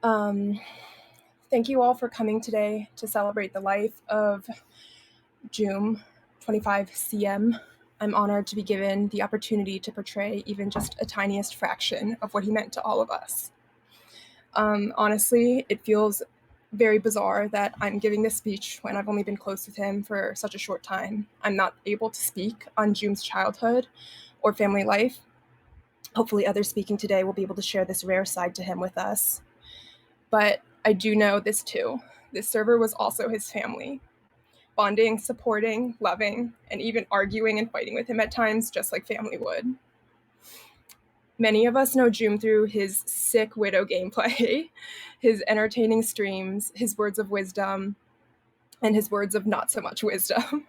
Um, Thank you all for coming today to celebrate the life of Joom, 25 CM. I'm honored to be given the opportunity to portray even just a tiniest fraction of what he meant to all of us. Honestly, it feels very bizarre that I'm giving this speech when I've only been close with him for such a short time. I'm not able to speak on Joom's childhood or family life. Hopefully, others speaking today will be able to share this rare side to him with us. But I do know this too. This server was also his family, bonding, supporting, loving, and even arguing and fighting with him at times, just like family would. Many of us know Joom through his sick Widow gameplay, his entertaining streams, his words of wisdom, and his words of not so much wisdom.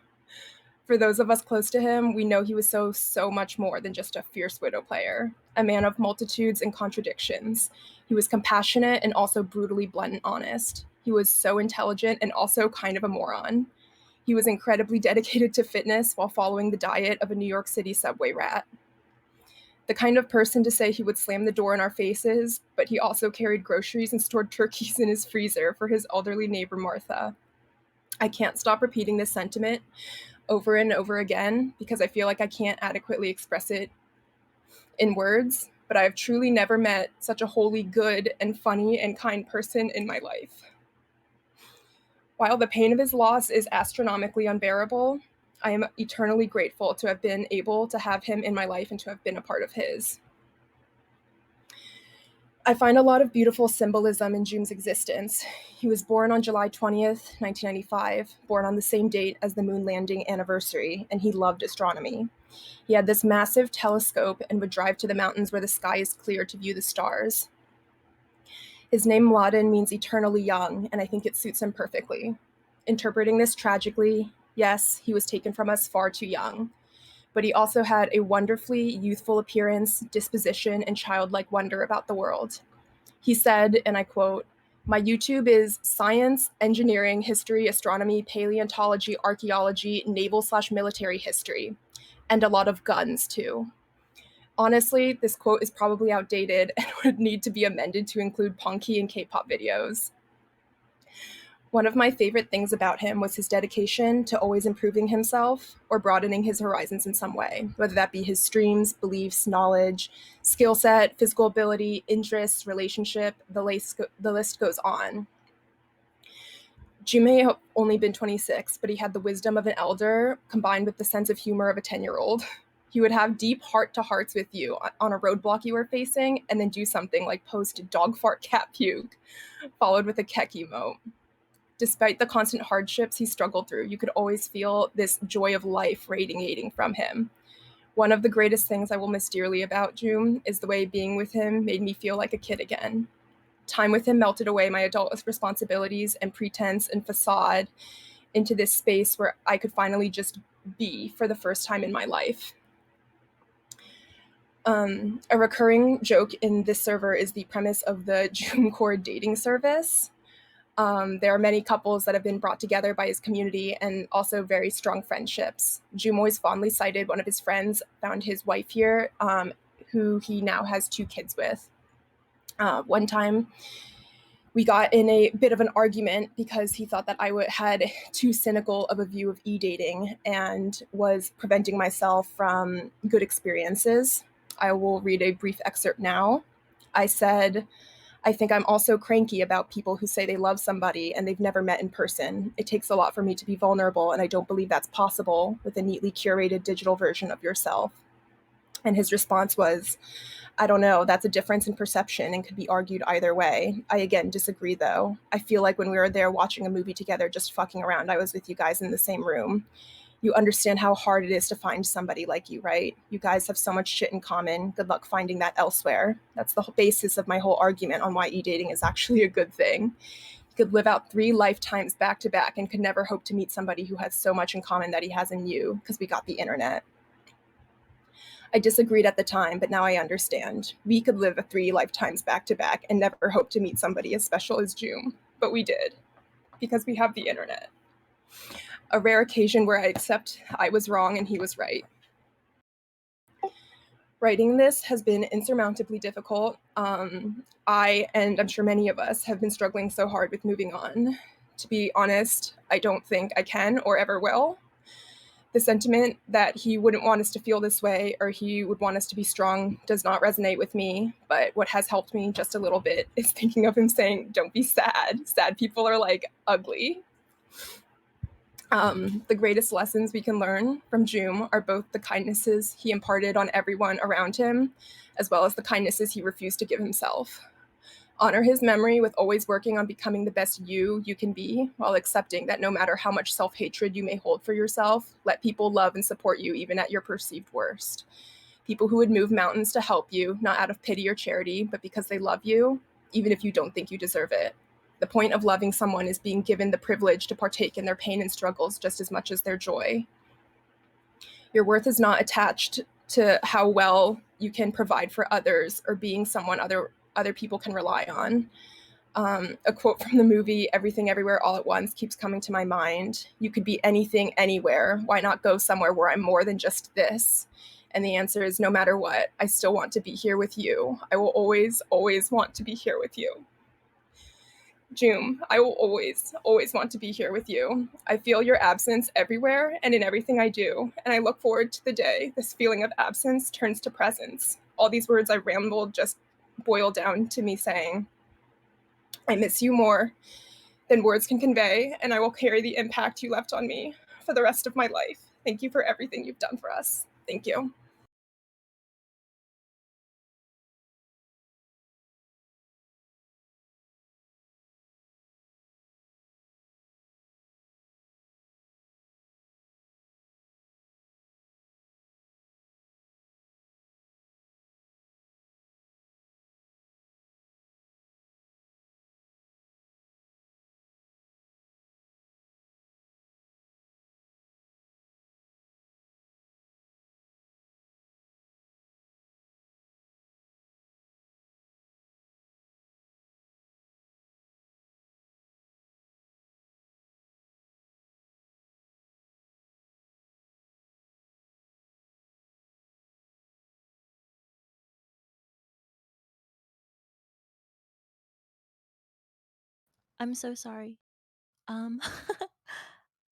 For those of us close to him, we know he was so much more than just a fierce Widow player, a man of multitudes and contradictions. He was compassionate and also brutally blunt and honest. He was so intelligent and also kind of a moron. He was incredibly dedicated to fitness while following the diet of a New York City subway rat. The kind of person to say he would slam the door in our faces, but he also carried groceries and stored turkeys in his freezer for his elderly neighbor Martha. I can't stop repeating this sentiment over and over again because I feel like I can't adequately express it in words, but I have truly never met such a wholly good and funny and kind person in my life. While the pain of his loss is astronomically unbearable, I am eternally grateful to have been able to have him in my life and to have been a part of his. I find a lot of beautiful symbolism in Joom's existence. He was born on July 20th, 1995, born on the same date as the moon landing anniversary, and he loved astronomy. He had this massive telescope and would drive to the mountains where the sky is clear to view the stars. His name Mladen means eternally young, and I think it suits him perfectly. Interpreting this tragically, yes, he was taken from us far too young, but he also had a wonderfully youthful appearance, disposition, and childlike wonder about the world. He said, and I quote, "My YouTube is science, engineering, history, astronomy, paleontology, archaeology, naval/military history, and a lot of guns too." Honestly, this quote is probably outdated and would need to be amended to include punky and K-pop videos. One of my favorite things about him was his dedication to always improving himself or broadening his horizons in some way, whether that be his streams, beliefs, knowledge, skill set, physical ability, interests, relationship, the list goes on. Ju may have only been 26, but he had the wisdom of an elder combined with the sense of humor of a 10-year-old. He would have deep heart-to-hearts with you on a roadblock you were facing and then do something like post dog fart cat puke, followed with a kek emote. Despite the constant hardships he struggled through, you could always feel this joy of life radiating from him. One of the greatest things I will miss dearly about Joom is the way being with him made me feel like a kid again. Time with him melted away my adult responsibilities and pretense and facade into this space where I could finally just be for the first time in my life. A recurring joke in this server is the premise of the Joom Core dating service. There are many couples that have been brought together by his community and also very strong friendships. Joom always fondly cited one of his friends found his wife here, who he now has 2 kids with. One time, we got in a bit of an argument because he thought that I had too cynical of a view of e-dating and was preventing myself from good experiences. I will read a brief excerpt now. I said, "I think I'm also cranky about people who say they love somebody and they've never met in person. It takes a lot for me to be vulnerable, and I don't believe that's possible with a neatly curated digital version of yourself." And his response was, "I don't know, that's a difference in perception and could be argued either way. I again disagree though. I feel like when we were there watching a movie together, just fucking around, I was with you guys in the same room. You understand how hard it is to find somebody like you, right? You guys have so much shit in common. Good luck finding that elsewhere." That's the basis of my whole argument on why e-dating is actually a good thing. You could live out 3 lifetimes back to back and could never hope to meet somebody who has so much in common that he has in you because we got the internet. I disagreed at the time, but now I understand. We could live 3 lifetimes back to back and never hope to meet somebody as special as Joom, but we did because we have the internet. A rare occasion where I accept I was wrong and he was right. Writing this has been insurmountably difficult. I, and I'm sure many of us, have been struggling so hard with moving on. To be honest, I don't think I can or ever will. The sentiment that he wouldn't want us to feel this way or he would want us to be strong does not resonate with me. But what has helped me just a little bit is thinking of him saying, "Don't be sad. Sad people are like ugly." The greatest lessons we can learn from Joom are both the kindnesses he imparted on everyone around him, as well as the kindnesses he refused to give himself. Honor his memory with always working on becoming the best you can be, while accepting that no matter how much self hatred you may hold for yourself, let people love and support you even at your perceived worst. People who would move mountains to help you, not out of pity or charity, but because they love you, even if you don't think you deserve it. The point of loving someone is being given the privilege to partake in their pain and struggles just as much as their joy. Your worth is not attached to how well you can provide for others or being someone other people can rely on. A quote from the movie Everything Everywhere All at Once keeps coming to my mind. You could be anything anywhere. Why not go somewhere where I'm more than just this? And the answer is no matter what, I still want to be here with you. I will always, always want to be here with you. Joom, I will always, always want to be here with you. I feel your absence everywhere and in everything I do, and I look forward to the day this feeling of absence turns to presence. All these words I rambled just boil down to me saying, I miss you more than words can convey, and I will carry the impact you left on me for the rest of my life. Thank you for everything you've done for us. Thank you. I'm so sorry. Um,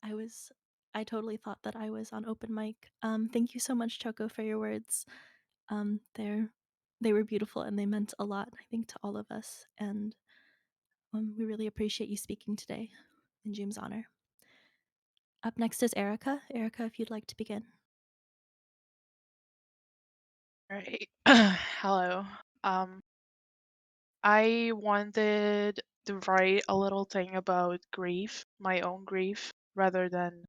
I was I totally thought that I was on open mic. Thank you so much, Choco, for your words. They were beautiful and they meant a lot, I think, to all of us. And we really appreciate you speaking today in Joom's honor. Up next is Erica. Erica, if you'd like to begin. Right. Hello. Um, I wanted to write a little thing about grief, my own grief, rather than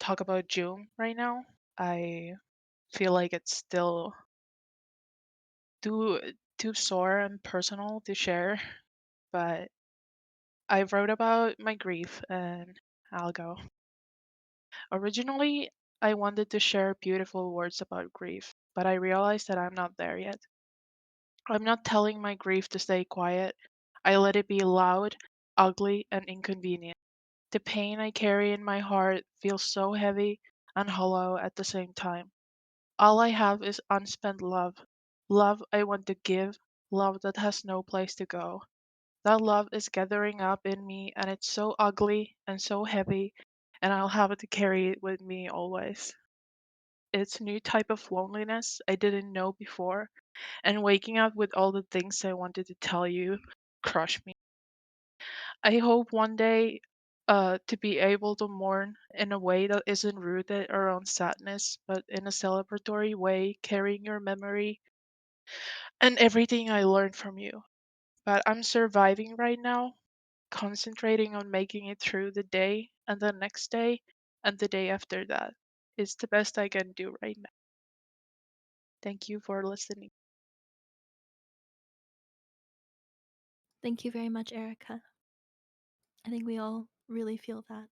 talk about June right now. I feel like it's still too too sore and personal to share, but I wrote about my grief and I'll go. Originally, I wanted to share beautiful words about grief, but I realized that I'm not there yet. I'm not telling my grief to stay quiet. I let it be loud, ugly, and inconvenient. The pain I carry in my heart feels so heavy and hollow at the same time. All I have is unspent love. Love I want to give, love that has no place to go. That love is gathering up in me, and it's so ugly and so heavy, and I'll have to carry it with me always. It's a new type of loneliness I didn't know before, and waking up with all the things I wanted to tell you crushed me. I hope one day to be able to mourn in a way that isn't rooted around sadness, but in a celebratory way, carrying your memory and everything I learned from you. But I'm surviving right now, concentrating on making it through the day and the next day and the day after that. It's the best I can do right now. Thank you for listening. Thank you very much, Erica. I think we all really feel that.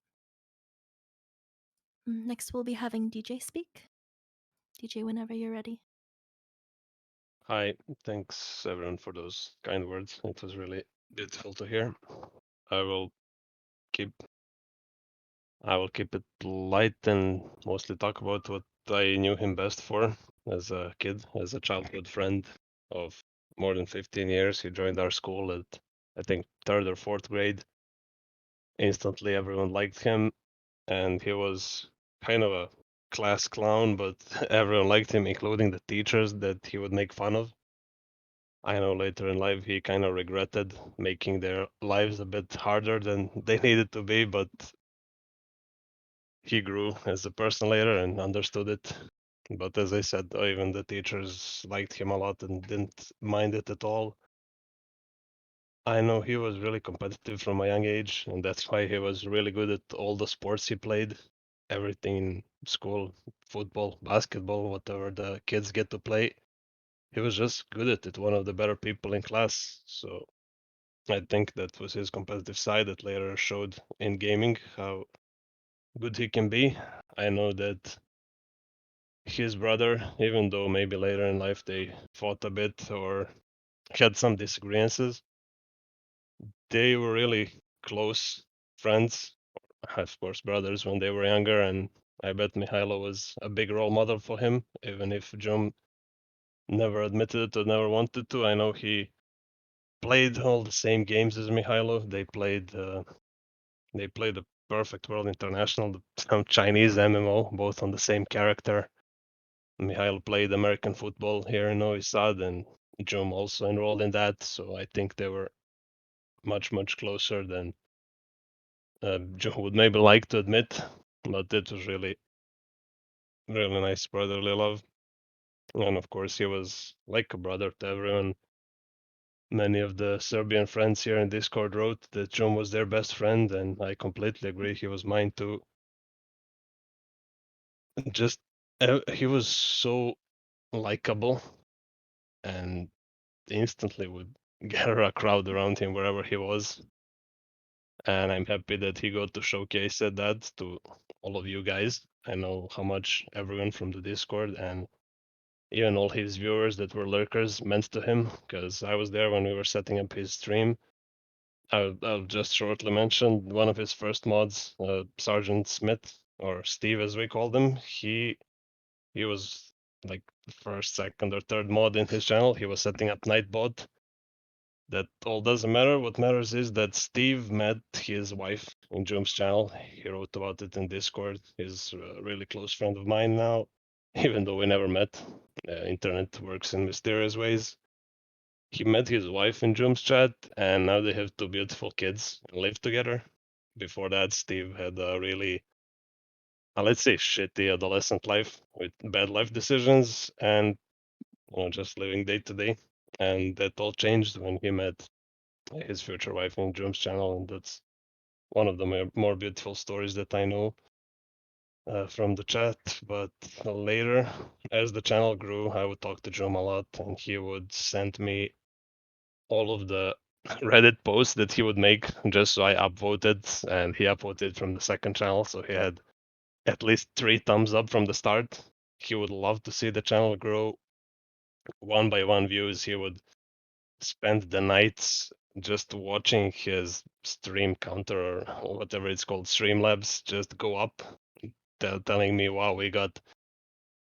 Next, we'll be having DJ speak. DJ, whenever you're ready. Hi, thanks everyone for those kind words. It was really beautiful to hear. I will keep I will keep it light and mostly talk about what I knew him best for. as a kid, as a childhood friend of more than 15 years. He joined our school at, I think, third or fourth grade. Instantly, everyone liked him, and he was kind of a class clown, but everyone liked him, including the teachers that he would make fun of. I know later in life he kind of regretted making their lives a bit harder than they needed to be, but he grew as a person later and understood it. But as I said, even the teachers liked him a lot and didn't mind it at all. I know he was really competitive from a young age, and that's why he was really good at all the sports he played. Everything in school, football, basketball, whatever the kids get to play. He was just good at it, one of the better people in class. So I think that was his competitive side that later showed in gaming how good he can be. I know that his brother, even though maybe later in life they fought a bit or had some disagreements, they were really close friends, of course, brothers when they were younger. And I bet Mihailo was a big role model for him, even if Jum never admitted it or never wanted to. I know he played all the same games as Mihailo. They played the Perfect World International, some Chinese MMO, both on the same character. Mihail played American football here in Novi Sad, and Jum also enrolled in that. So I think they were much, much closer than Jum would maybe like to admit. But it was really, really nice brotherly love. And of course, he was like a brother to everyone. Many of the Serbian friends here in Discord wrote that Jum was their best friend, and I completely agree. He was mine too. Just he was so likable and instantly would gather a crowd around him wherever he was. And I'm happy that he got to showcase that to all of you guys. I know how much everyone from the Discord and even all his viewers that were lurkers meant to him, because I was there when we were setting up his stream. I'll just shortly mention one of his first mods, Sergeant Smith, or Steve as we called him. He was like the first, second, or third mod in his channel. He was setting up Nightbot. That all doesn't matter. What matters is that Steve met his wife in Joom's channel. He wrote about it in Discord. He's a really close friend of mine now, even though we never met. Internet works in mysterious ways. He met his wife in Joom's chat, and now they have two beautiful kids and live together. Before that, Steve had a really, let's say, shitty adolescent life with bad life decisions and just living day to day. And that all changed when he met his future wife in Joom's channel, and that's one of the more beautiful stories that I know from the chat. But later, as the channel grew, I would talk to Joom a lot, and he would send me all of the Reddit posts that he would make just so I upvoted, and he upvoted from the second channel, so he had at least 3 thumbs up from the start. He would love to see the channel grow one by one views. He would spend the nights just watching his stream counter or whatever it's called, Streamlabs, just go up, telling me, wow, we got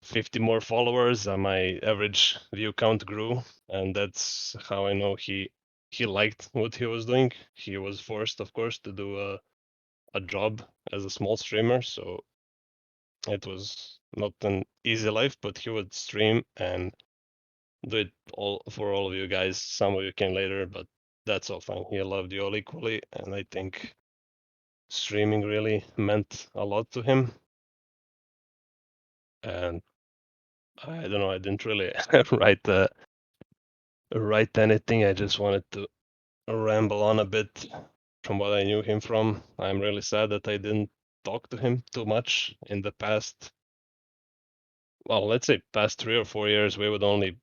50 more followers and my average view count grew. And that's how I know he liked what he was doing. He was forced, of course, to do a job as a small streamer, so it was not an easy life, but he would stream and do it all for all of you guys. Some of you came later, but that's all fine. He loved you all equally, and I think streaming really meant a lot to him. And I don't know, I didn't really write anything. I just wanted to ramble on a bit from what I knew him from. I'm really sad that I didn't talk to him too much in the past. Well, let's say past 3 or 4 years, we would only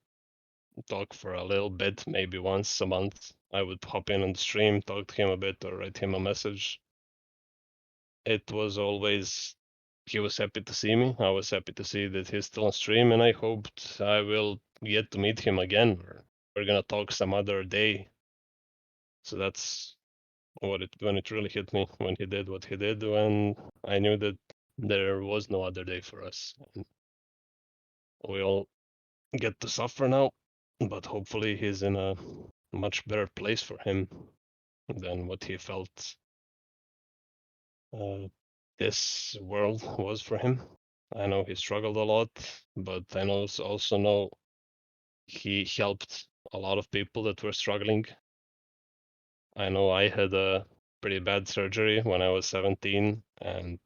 talk for a little bit, maybe once a month. I would hop in on the stream, talk to him a bit, or write him a message. It was always he was happy to see me. I was happy to see that he's still on stream, and I hoped I will get to meet him again. Or we're gonna talk some other day. So that's when it really hit me when he did what he did. When I knew that there was no other day for us. And we all get to suffer now, but hopefully he's in a much better place for him than what he felt uh, this world was for him. I know he struggled a lot, but I also know he helped a lot of people that were struggling. I know I had a pretty bad surgery when I was 17, and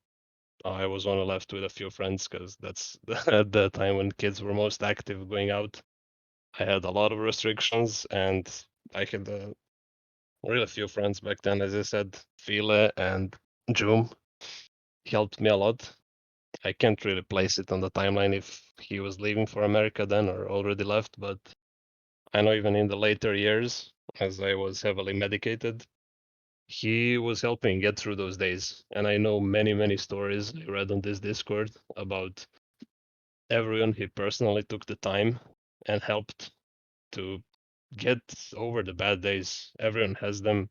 I was only left with a few friends because that's at the time when kids were most active going out. I had a lot of restrictions, and I had really few friends back then. As I said, File and Joom helped me a lot. I can't really place it on the timeline if he was leaving for America then or already left, but I know even in the later years, as I was heavily medicated, he was helping get through those days. And I know many, many stories I read on this Discord about everyone he personally took the time and helped to get over the bad days. Everyone has them.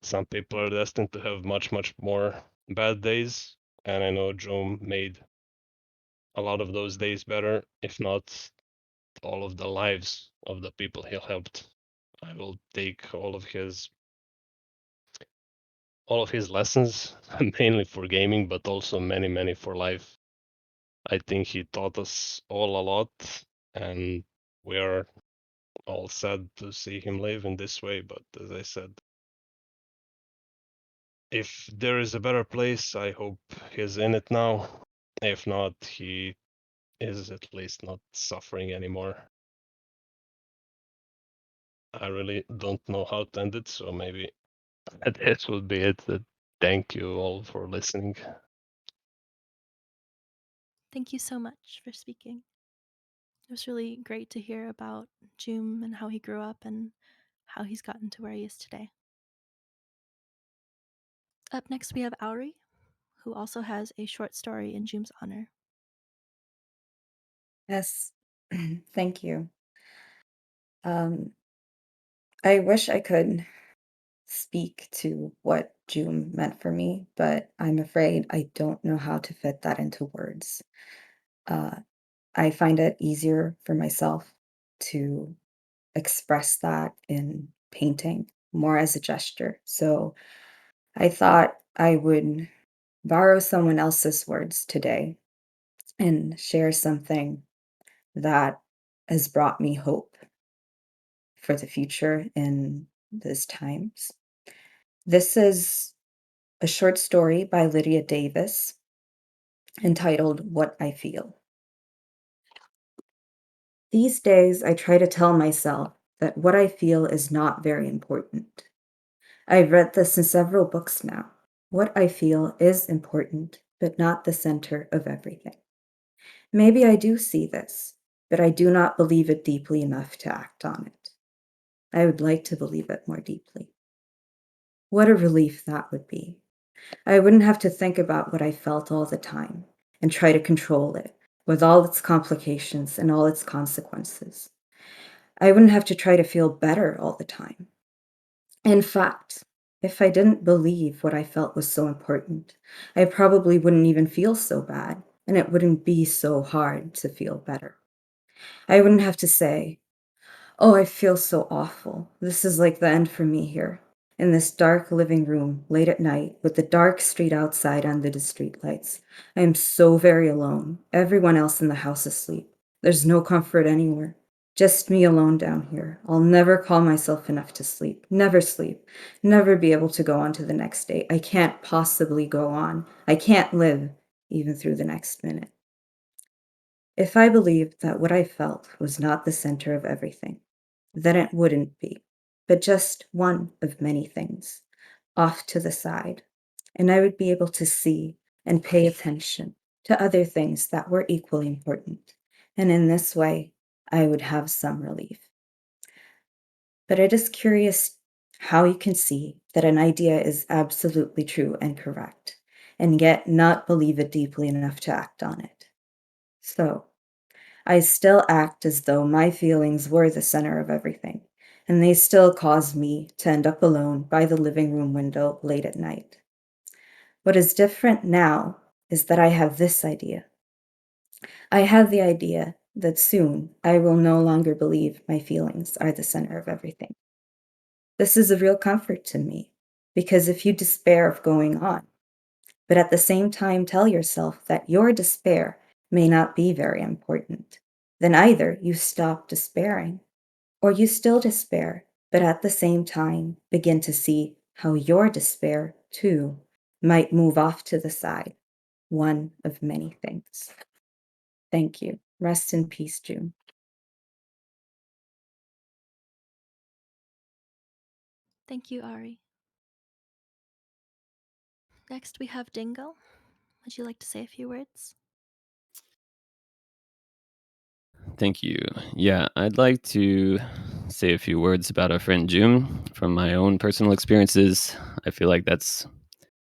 Some people are destined to have much, much more bad days. And I know Joe made a lot of those days better, if not all of the lives of the people he helped. I will take all of his lessons, mainly for gaming, but also many, many for life. I think he taught us all a lot, and we are all sad to see him live in this way. But as I said, if there is a better place, I hope he's in it now. If not, he is at least not suffering anymore. I really don't know how to end it, so maybe this would be it. Thank you all for listening. Thank you so much for speaking. It was really great to hear about Joom and how he grew up and how he's gotten to where he is today. Up next, we have Auri, who also has a short story in Joom's honor. Yes, thank you. Um, I wish I could speak to what June meant for me, but I'm afraid I don't know how to fit that into words. Uh, I find it easier for myself to express that in painting more as a gesture. So I thought I would borrow someone else's words today and share something that has brought me hope for the future in these times. This is a short story by Lydia Davis entitled What I Feel. These days, I try to tell myself that what I feel is not very important. I've read this in several books now. What I feel is important, but not the center of everything. Maybe I do see this, but I do not believe it deeply enough to act on it. I would like to believe it more deeply. What a relief that would be. I wouldn't have to think about what I felt all the time and try to control it with all its complications and all its consequences. I wouldn't have to try to feel better all the time. In fact, if I didn't believe what I felt was so important, I probably wouldn't even feel so bad, and it wouldn't be so hard to feel better. I wouldn't have to say, oh, I feel so awful. This is like the end for me here, in this dark living room, late at night, with the dark street outside under the streetlights. I am so very alone. Everyone else in the house asleep. There's no comfort anywhere. Just me alone down here. I'll never call myself enough to sleep. Never sleep. Never be able to go on to the next day. I can't possibly go on. I can't live, even through the next minute. If I believed that what I felt was not the center of everything, then it wouldn't be, but just one of many things off to the side, and I would be able to see and pay attention to other things that were equally important. And in this way, I would have some relief. But it is curious how you can see that an idea is absolutely true and correct, and yet not believe it deeply enough to act on it. So, I still act as though my feelings were the center of everything, and they still cause me to end up alone by the living room window late at night. What is different now is that I have this idea. I have the idea that soon I will no longer believe my feelings are the center of everything. This is a real comfort to me, because if you despair of going on, but at the same time tell yourself that your despair may not be very important, then either you stop despairing or you still despair, but at the same time begin to see how your despair, too, might move off to the side, one of many things. Thank you. Rest in peace, June. Thank you, Ari. Next, we have Dingo. Would you like to say a few words? Thank you. Yeah, I'd like to say a few words about our friend June from my own personal experiences. I feel like that's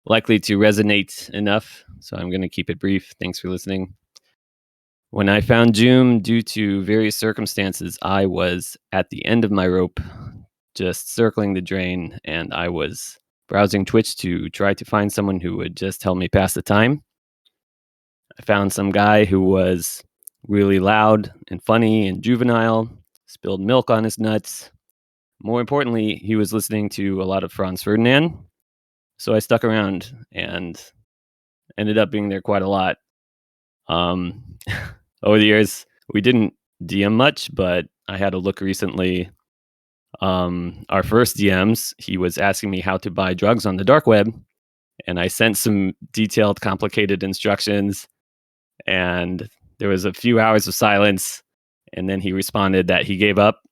likely to resonate enough, so I'm going to keep it brief. Thanks for listening. When I found June, due to various circumstances, I was at the end of my rope, just circling the drain, and I was browsing Twitch to try to find someone who would just help me pass the time. I found some guy who was really loud and funny and juvenile, spilled milk on his nuts. More importantly, he was listening to a lot of Franz Ferdinand. So I stuck around and ended up being there quite a lot. Um, over the years, we didn't DM much, but I had a look recently. Our first DMs, he was asking me how to buy drugs on the dark web, and I sent some detailed, complicated instructions. And there was a few hours of silence, and then he responded that he gave up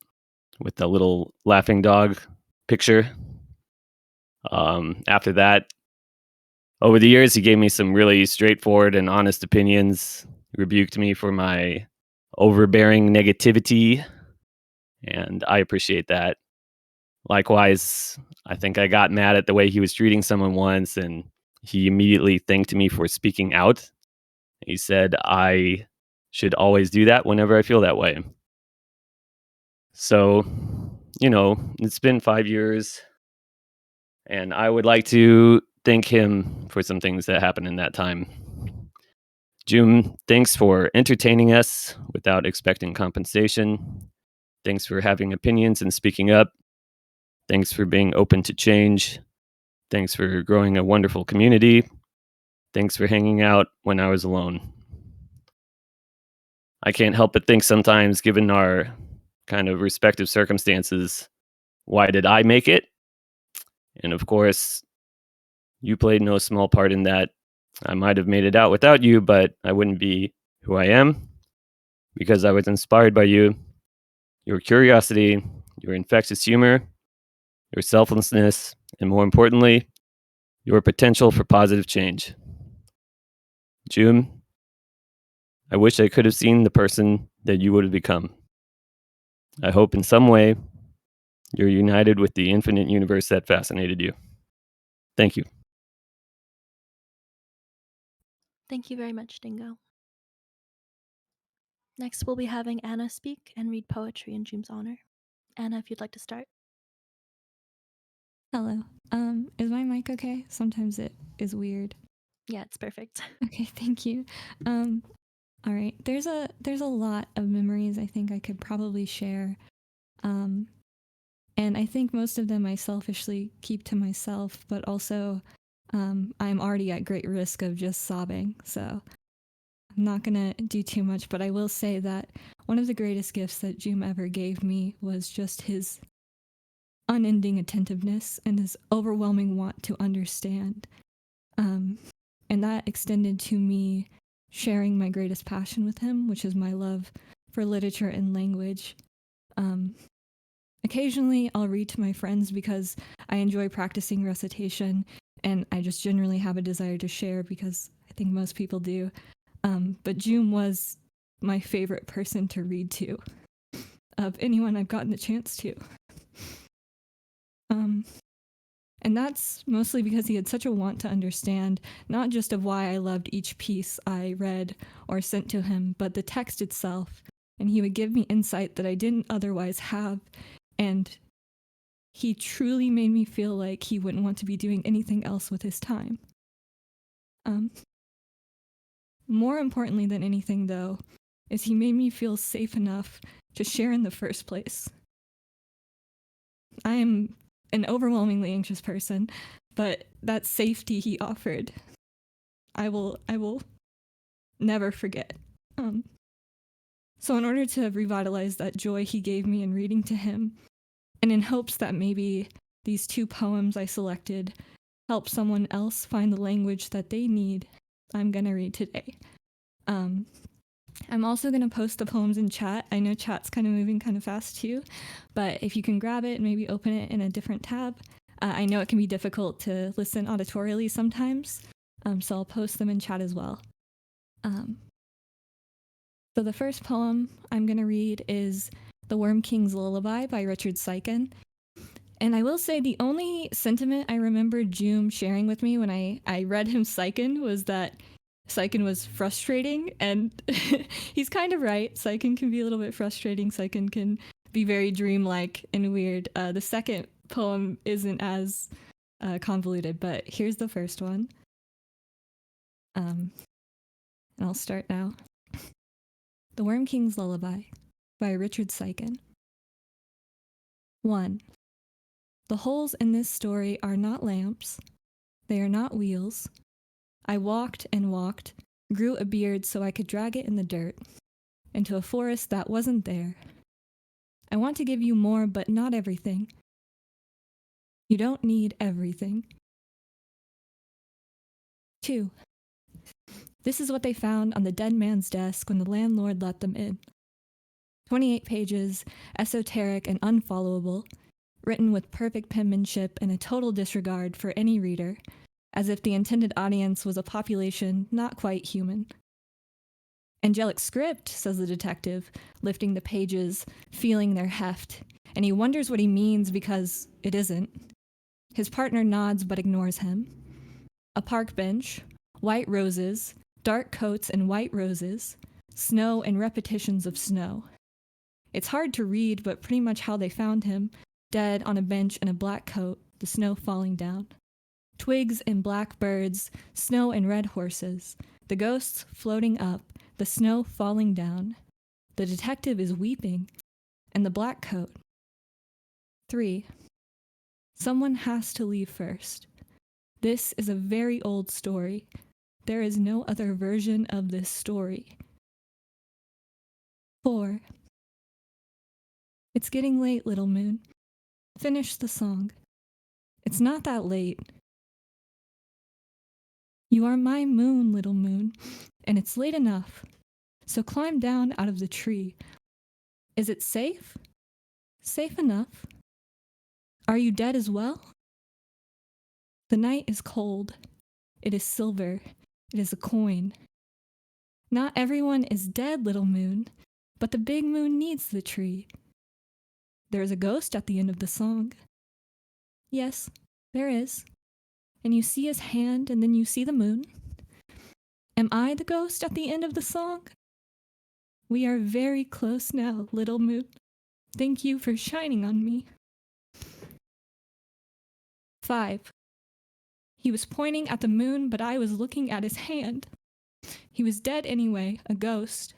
with the little laughing dog picture. After that, over the years, he gave me some really straightforward and honest opinions, rebuked me for my overbearing negativity, and I appreciate that. Likewise, I think I got mad at the way he was treating someone once, and he immediately thanked me for speaking out. He said I should always do that whenever I feel that way. So, it's been 5 years, and I would like to thank him for some things that happened in that time. June, thanks for entertaining us without expecting compensation. Thanks for having opinions and speaking up. Thanks for being open to change. Thanks for growing a wonderful community. Thanks for hanging out when I was alone. I can't help but think sometimes, given our kind of respective circumstances, why did I make it? And of course, you played no small part in that. I might have made it out without you, but I wouldn't be who I am because I was inspired by you, your curiosity, your infectious humor, your selflessness, and more importantly, your potential for positive change. June, I wish I could have seen the person that you would have become. I hope in some way you're united with the infinite universe that fascinated you. Thank you. Thank you very much, Dingo. Next, we'll be having Anna speak and read poetry in June's honor. Anna, if you'd like to start. Hello. Is my mic okay? Sometimes it is weird. Yeah, it's perfect. Okay, thank you. All right. There's a lot of memories I think I could probably share. And I think most of them I selfishly keep to myself, but also I'm already at great risk of just sobbing. So I'm not going to do too much, but I will say that one of the greatest gifts that Joom ever gave me was just his unending attentiveness and his overwhelming want to understand. And that extended to me sharing my greatest passion with him, which is my love for literature and language. Occasionally, I'll read to my friends because I enjoy practicing recitation, and I just generally have a desire to share because I think most people do. But Joom was my favorite person to read to, of anyone I've gotten the chance to. And that's mostly because he had such a want to understand, not just of why I loved each piece I read or sent to him, but the text itself. And he would give me insight that I didn't otherwise have. And he truly made me feel like he wouldn't want to be doing anything else with his time. More importantly than anything, though, is he made me feel safe enough to share in the first place. I am an overwhelmingly anxious person, but that safety he offered, I will never forget. So in order to revitalize that joy he gave me in reading to him, and in hopes that maybe these 2 poems I selected help someone else find the language that they need, I'm gonna read today. I'm also gonna post the poems in chat. I know chat's kind of moving kind of fast too, but if you can grab it and maybe open it in a different tab, I know it can be difficult to listen auditorially sometimes, so I'll post them in chat as well. So the first poem I'm going to read is The Worm King's Lullaby by Richard Seiken. And I will say the only sentiment I remember Joom sharing with me when I read him Seiken was that Seiken was frustrating, and he's kind of right. Seiken can be a little bit frustrating. Seiken can be very dreamlike and weird. The second poem isn't as convoluted, but here's the first one. And I'll start now. The Worm King's Lullaby by Richard Seiken. 1. The holes in this story are not lamps. They are not wheels. I walked and walked, grew a beard so I could drag it in the dirt, into a forest that wasn't there. I want to give you more, but not everything. You don't need everything. 2. This is what they found on the dead man's desk when the landlord let them in. 28 pages, esoteric and unfollowable, written with perfect penmanship and a total disregard for any reader, as if the intended audience was a population not quite human. Angelic script, says the detective, lifting the pages, feeling their heft, and he wonders what he means because it isn't. His partner nods but ignores him. A park bench, white roses, dark coats and white roses, snow and repetitions of snow. It's hard to read, but pretty much how they found him, dead on a bench in a black coat, the snow falling down. Twigs and black birds, snow and red horses, the ghosts floating up, the snow falling down. The detective is weeping, and the black coat. 3. Someone has to leave first. This is a very old story. There is no other version of this story. 4. It's getting late, little moon. Finish the song. It's not that late. You are my moon, little moon, and it's late enough. So climb down out of the tree. Is it safe? Safe enough. Are you dead as well? The night is cold. It is silver. It is a coin. Not everyone is dead, little moon, but the big moon needs the tree. There is a ghost at the end of the song. Yes, there is. And you see his hand, and then you see the moon. Am I the ghost at the end of the song? We are very close now, little moon. Thank you for shining on me. 5. He was pointing at the moon, but I was looking at his hand. He was dead anyway, a ghost.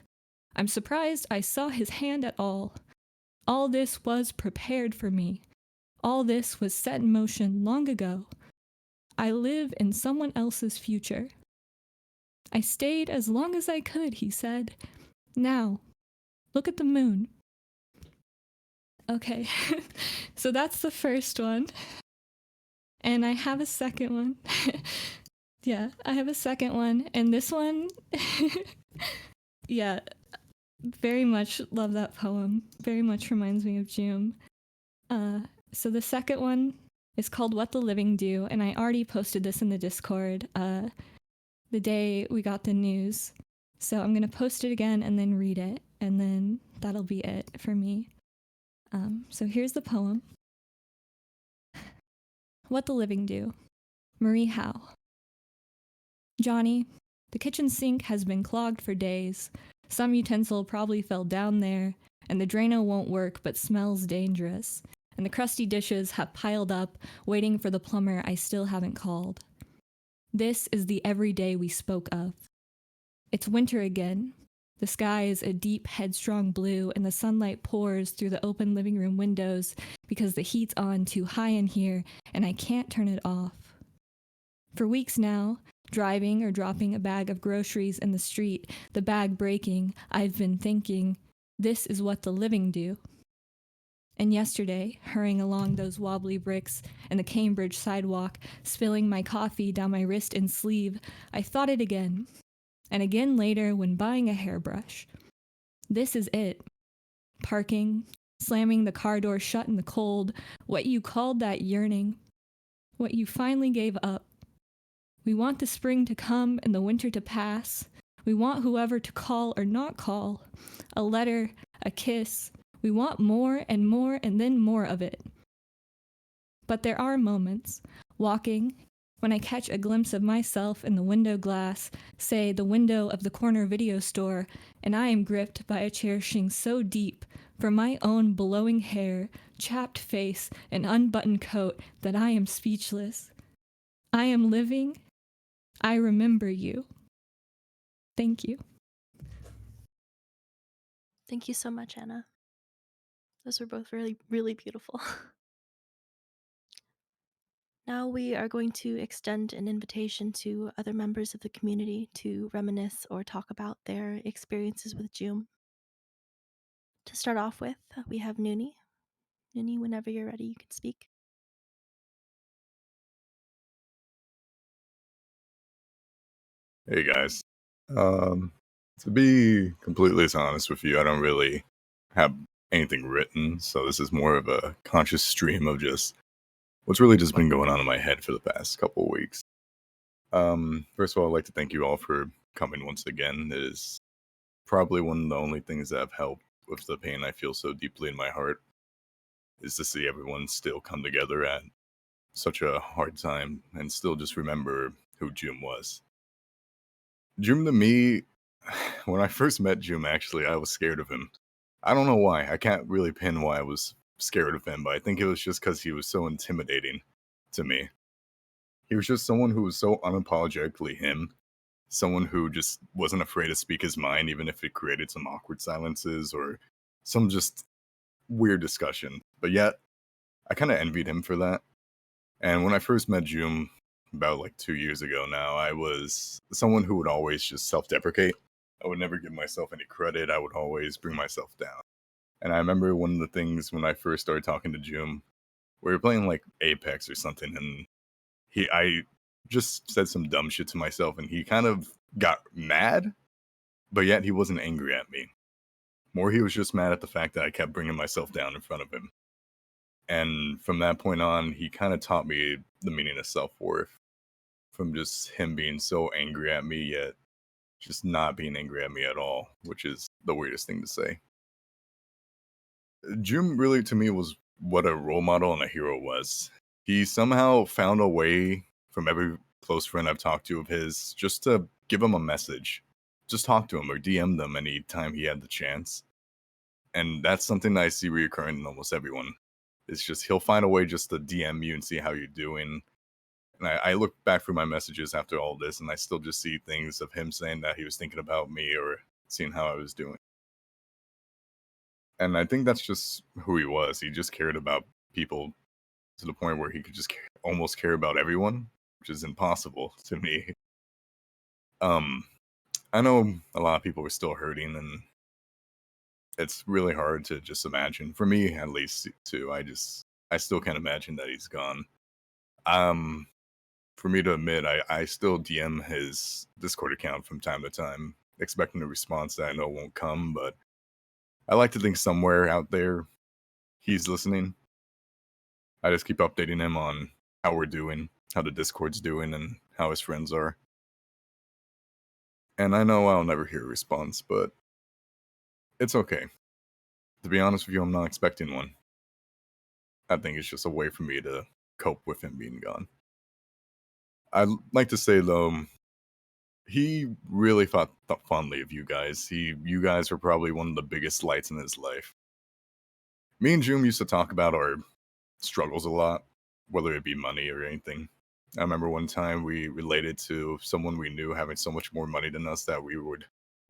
I'm surprised I saw his hand at all. All this was prepared for me. All this was set in motion long ago. I live in someone else's future. I stayed as long as I could, he said. Now, look at the moon. Okay, so that's the first one. And I have a second one. Yeah, I have a second one. And this one, yeah, very much love that poem. Very much reminds me of Joom. So the second one is called What the Living Do. And I already posted this in the Discord the day we got the news. So I'm going to post it again and then read it. And then that'll be it for me. So here's the poem. What the Living Do. Marie Howe. Johnny, the kitchen sink has been clogged for days. Some utensil probably fell down there, and the Drano won't work but smells dangerous. And the crusty dishes have piled up, waiting for the plumber I still haven't called. This is the everyday we spoke of. It's winter again. The sky is a deep, headstrong blue, and the sunlight pours through the open living room windows because the heat's on too high in here and I can't turn it off. For weeks now, driving or dropping a bag of groceries in the street, the bag breaking, I've been thinking, this is what the living do. And yesterday, hurrying along those wobbly bricks and the Cambridge sidewalk, spilling my coffee down my wrist and sleeve, I thought it again. And again later when buying a hairbrush. This is it. Parking, slamming the car door shut in the cold, what you called that yearning, what you finally gave up. We want the spring to come and the winter to pass. We want whoever to call or not call, a letter, a kiss. We want more and then more of it. But there are moments, walking, when I catch a glimpse of myself in the window glass, say the window of the corner video store, and I am gripped by a cherishing so deep for my own blowing hair, chapped face, and unbuttoned coat that I am speechless. I am living. I remember you. Thank you. Thank you so much, Anna. Those were both really, really beautiful. Now we are going to extend an invitation to other members of the community to reminisce or talk about their experiences with Joom. To start off with, we have Noonie. Noonie, whenever you're ready, you can speak. Hey guys. To be completely honest with you, I don't really have anything written, so this is more of a conscious stream of just what's really just been going on in my head for the past couple of weeks. First of all, I'd like to thank you all for coming once again. It is probably one of the only things that have helped with the pain I feel so deeply in my heart, is to see everyone still come together at such a hard time and still just remember who June was. June to me, when I first met June, actually, I was scared of him. I don't know why. I can't really pin why I was scared of him, but I think it was just because he was so intimidating to me. He was just someone who was so unapologetically him, someone who just wasn't afraid to speak his mind, even if it created some awkward silences or some just weird discussion. But yet, I kind of envied him for that. And when I first met June, about like 2 years ago now, I was someone who would always just self deprecate. I would never give myself any credit. I would always bring myself down. And I remember one of the things when I first started talking to June, we were playing like Apex or something, and I just said some dumb shit to myself, and he kind of got mad, but yet he wasn't angry at me. More, he was just mad at the fact that I kept bringing myself down in front of him. And from that point on, he kind of taught me the meaning of self worth. From just him being so angry at me, yet just not being angry at me at all, which is the weirdest thing to say. Jim really, to me, was what a role model and a hero was. He somehow found a way from every close friend I've talked to of his just to give him a message. Just talk to him or DM them anytime he had the chance. And that's something that I see reoccurring in almost everyone. It's just he'll find a way just to DM you and see how you're doing. And I look back through my messages after all this, and I still just see things of him saying that he was thinking about me or seeing how I was doing. And I think that's just who he was. He just cared about people to the point where he could just almost care about everyone, which is impossible to me. I know a lot of people are still hurting, and it's really hard to just imagine. For me, at least, too. I still can't imagine that he's gone. For me to admit, I still DM his Discord account from time to time, expecting a response that I know won't come, but I like to think somewhere out there he's listening. I just keep updating him on how we're doing, how the Discord's doing, and how his friends are. And I know I'll never hear a response, but it's okay. To be honest with you, I'm not expecting one. I think it's just a way for me to cope with him being gone. I'd like to say, though, he really thought fondly of you guys. You guys were probably one of the biggest lights in his life. Me and June used to talk about our struggles a lot, whether it be money or anything. I remember one time we related to someone we knew having so much more money than us that we would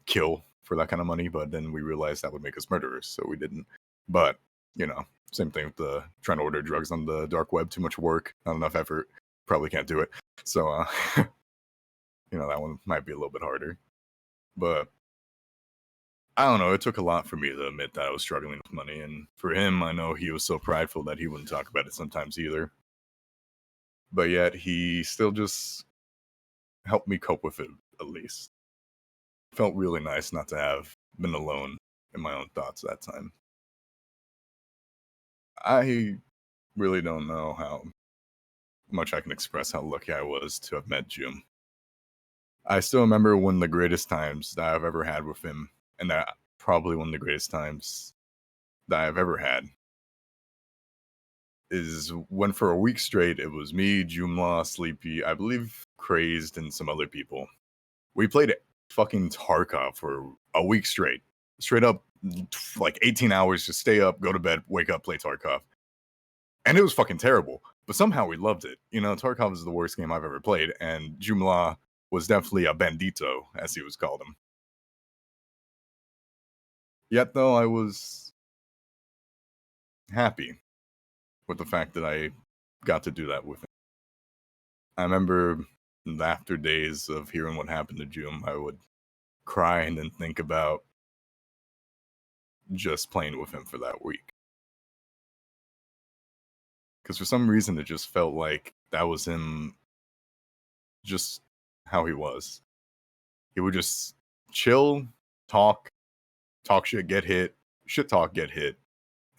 kill for that kind of money, but then we realized that would make us murderers, so we didn't. But, you know, same thing with the trying to order drugs on the dark web, too much work, not enough effort, probably can't do it. So, you know, that one might be a little bit harder. But I don't know, it took a lot for me to admit that I was struggling with money, and for him, I know he was so prideful that he wouldn't talk about it sometimes either. But yet, he still just helped me cope with it, at least. Felt really nice not to have been alone in my own thoughts that time. I really don't know how much I can express how lucky I was to have met Jim. I still remember one of the greatest times that I've ever had with him, and that probably one of the greatest times that I've ever had is when for a week straight it was me, Joomla, Sleepy, I believe Crazed, and some other people. We played fucking Tarkov for a week straight. Straight up, like 18 hours, just stay up, go to bed, wake up, play Tarkov. And it was fucking terrible, but somehow we loved it. You know, Tarkov is the worst game I've ever played, and Joomla was definitely a bandito, as he was called him. Yet, though, I was happy with the fact that I got to do that with him. I remember the after days of hearing what happened to Joom, I would cry and then think about just playing with him for that week. Because for some reason, it just felt like that was him, just how he was. He would just chill, talk shit, get hit, shit talk, get hit,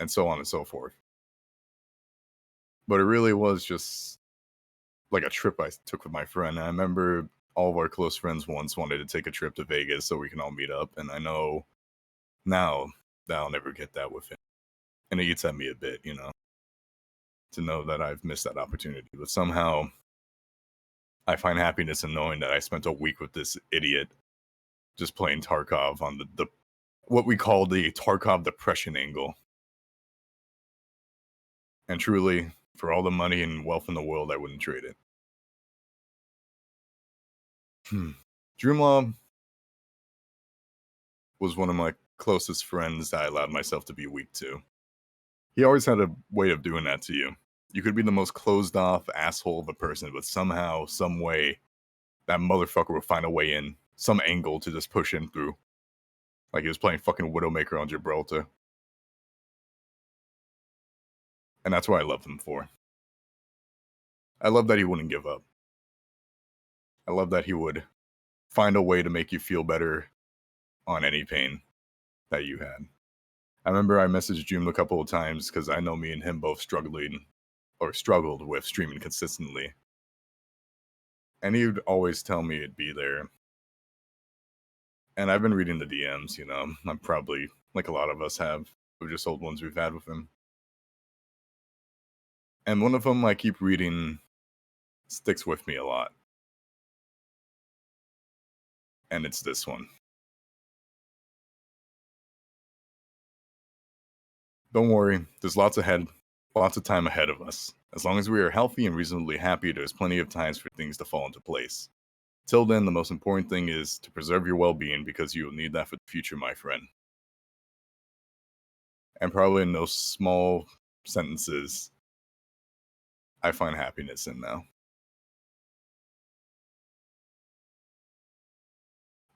and so on and so forth. But it really was just like a trip I took with my friend. And I remember all of our close friends once wanted to take a trip to Vegas so we can all meet up. And I know now that I'll never get that with him. And it eats at me a bit, you know, to know that I've missed that opportunity. But somehow I find happiness in knowing that I spent a week with this idiot just playing Tarkov on the what we call the Tarkov depression angle. And truly, for all the money and wealth in the world, I wouldn't trade it. Joomla was one of my closest friends that I allowed myself to be weak to. He always had a way of doing that to you. You could be the most closed off asshole of a person, but somehow, some way, that motherfucker would find a way in, some angle to just push in through. Like he was playing fucking Widowmaker on Gibraltar. And that's what I loved him for. I love that he wouldn't give up. I love that he would find a way to make you feel better on any pain that you had. I remember I messaged June a couple of times because I know me and him both struggled with streaming consistently. And he would always tell me it'd be there. And I've been reading the DMs, you know. I'm probably, like a lot of us have, of just old ones we've had with him. And one of them I keep reading sticks with me a lot. And it's this one. Don't worry, there's lots of time ahead of us. As long as we are healthy and reasonably happy, there's plenty of times for things to fall into place. Till then, the most important thing is to preserve your well-being because you will need that for the future, my friend. And probably in those small sentences, I find happiness in now.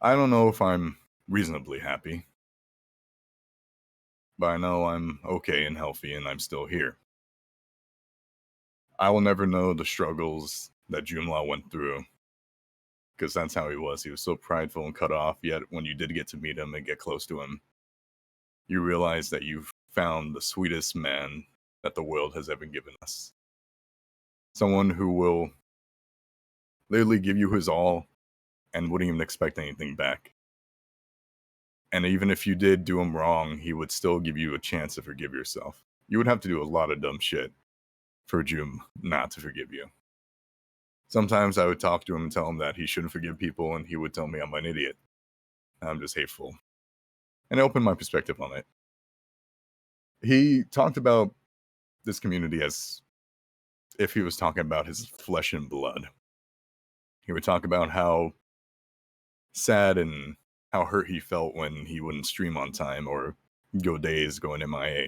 I don't know if I'm reasonably happy, but I know I'm okay and healthy and I'm still here. I will never know the struggles that Joomla went through, because that's how he was. He was so prideful and cut off, yet when you did get to meet him and get close to him, you realize that you've found the sweetest man that the world has ever given us. Someone who will literally give you his all and wouldn't even expect anything back. And even if you did do him wrong, he would still give you a chance to forgive yourself. You would have to do a lot of dumb shit for Joom not to forgive you. Sometimes I would talk to him and tell him that he shouldn't forgive people, and he would tell me I'm an idiot. I'm just hateful. And it opened my perspective on it. He talked about this community as if he was talking about his flesh and blood. He would talk about how sad and how hurt he felt when he wouldn't stream on time or go days going MIA.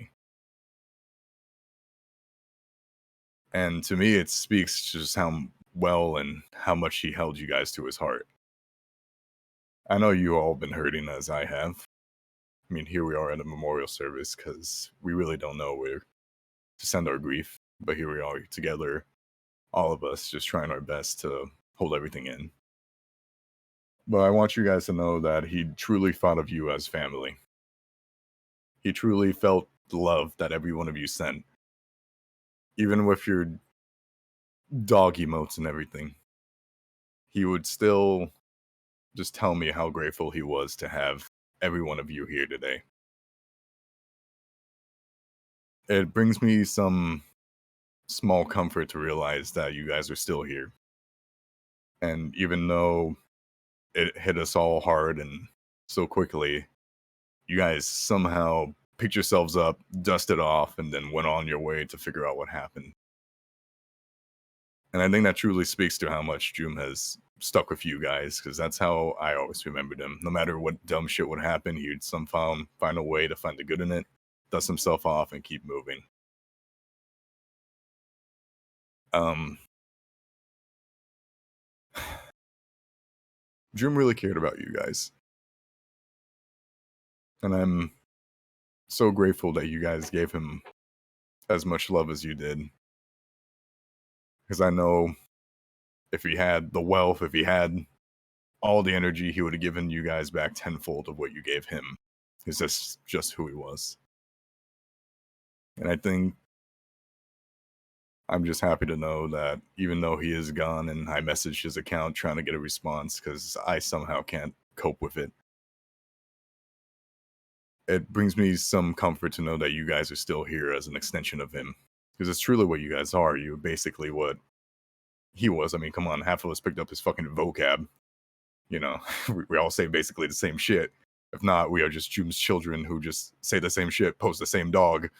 And to me, it speaks just how well and how much he held you guys to his heart. I know you all been hurting as I have. I mean, here we are at a memorial service because we really don't know where to send our grief. But here we are together, all of us just trying our best to hold everything in. But I want you guys to know that he truly thought of you as family. He truly felt the love that every one of you sent. Even with your dog emotes and everything, he would still just tell me how grateful he was to have every one of you here today. It brings me some small comfort to realize that you guys are still here. And even though it hit us all hard and so quickly, you guys somehow picked yourselves up, dusted off, and then went on your way to figure out what happened. And I think that truly speaks to how much Joom has stuck with you guys, because that's how I always remembered him. No matter what dumb shit would happen, he'd somehow find a way to find the good in it, dust himself off, and keep moving. Joom really cared about you guys. And I'm so grateful that you guys gave him as much love as you did. Because I know if he had the wealth, if he had all the energy, he would have given you guys back tenfold of what you gave him. Because that's just who he was. And I think I'm just happy to know that even though he is gone and I messaged his account trying to get a response because I somehow can't cope with it, it brings me some comfort to know that you guys are still here as an extension of him. Because it's truly what you guys are. You're basically what he was. I mean, come on, half of us picked up his fucking vocab. You know, we all say basically the same shit. If not, we are just Joom's children who just say the same shit, pose the same dog.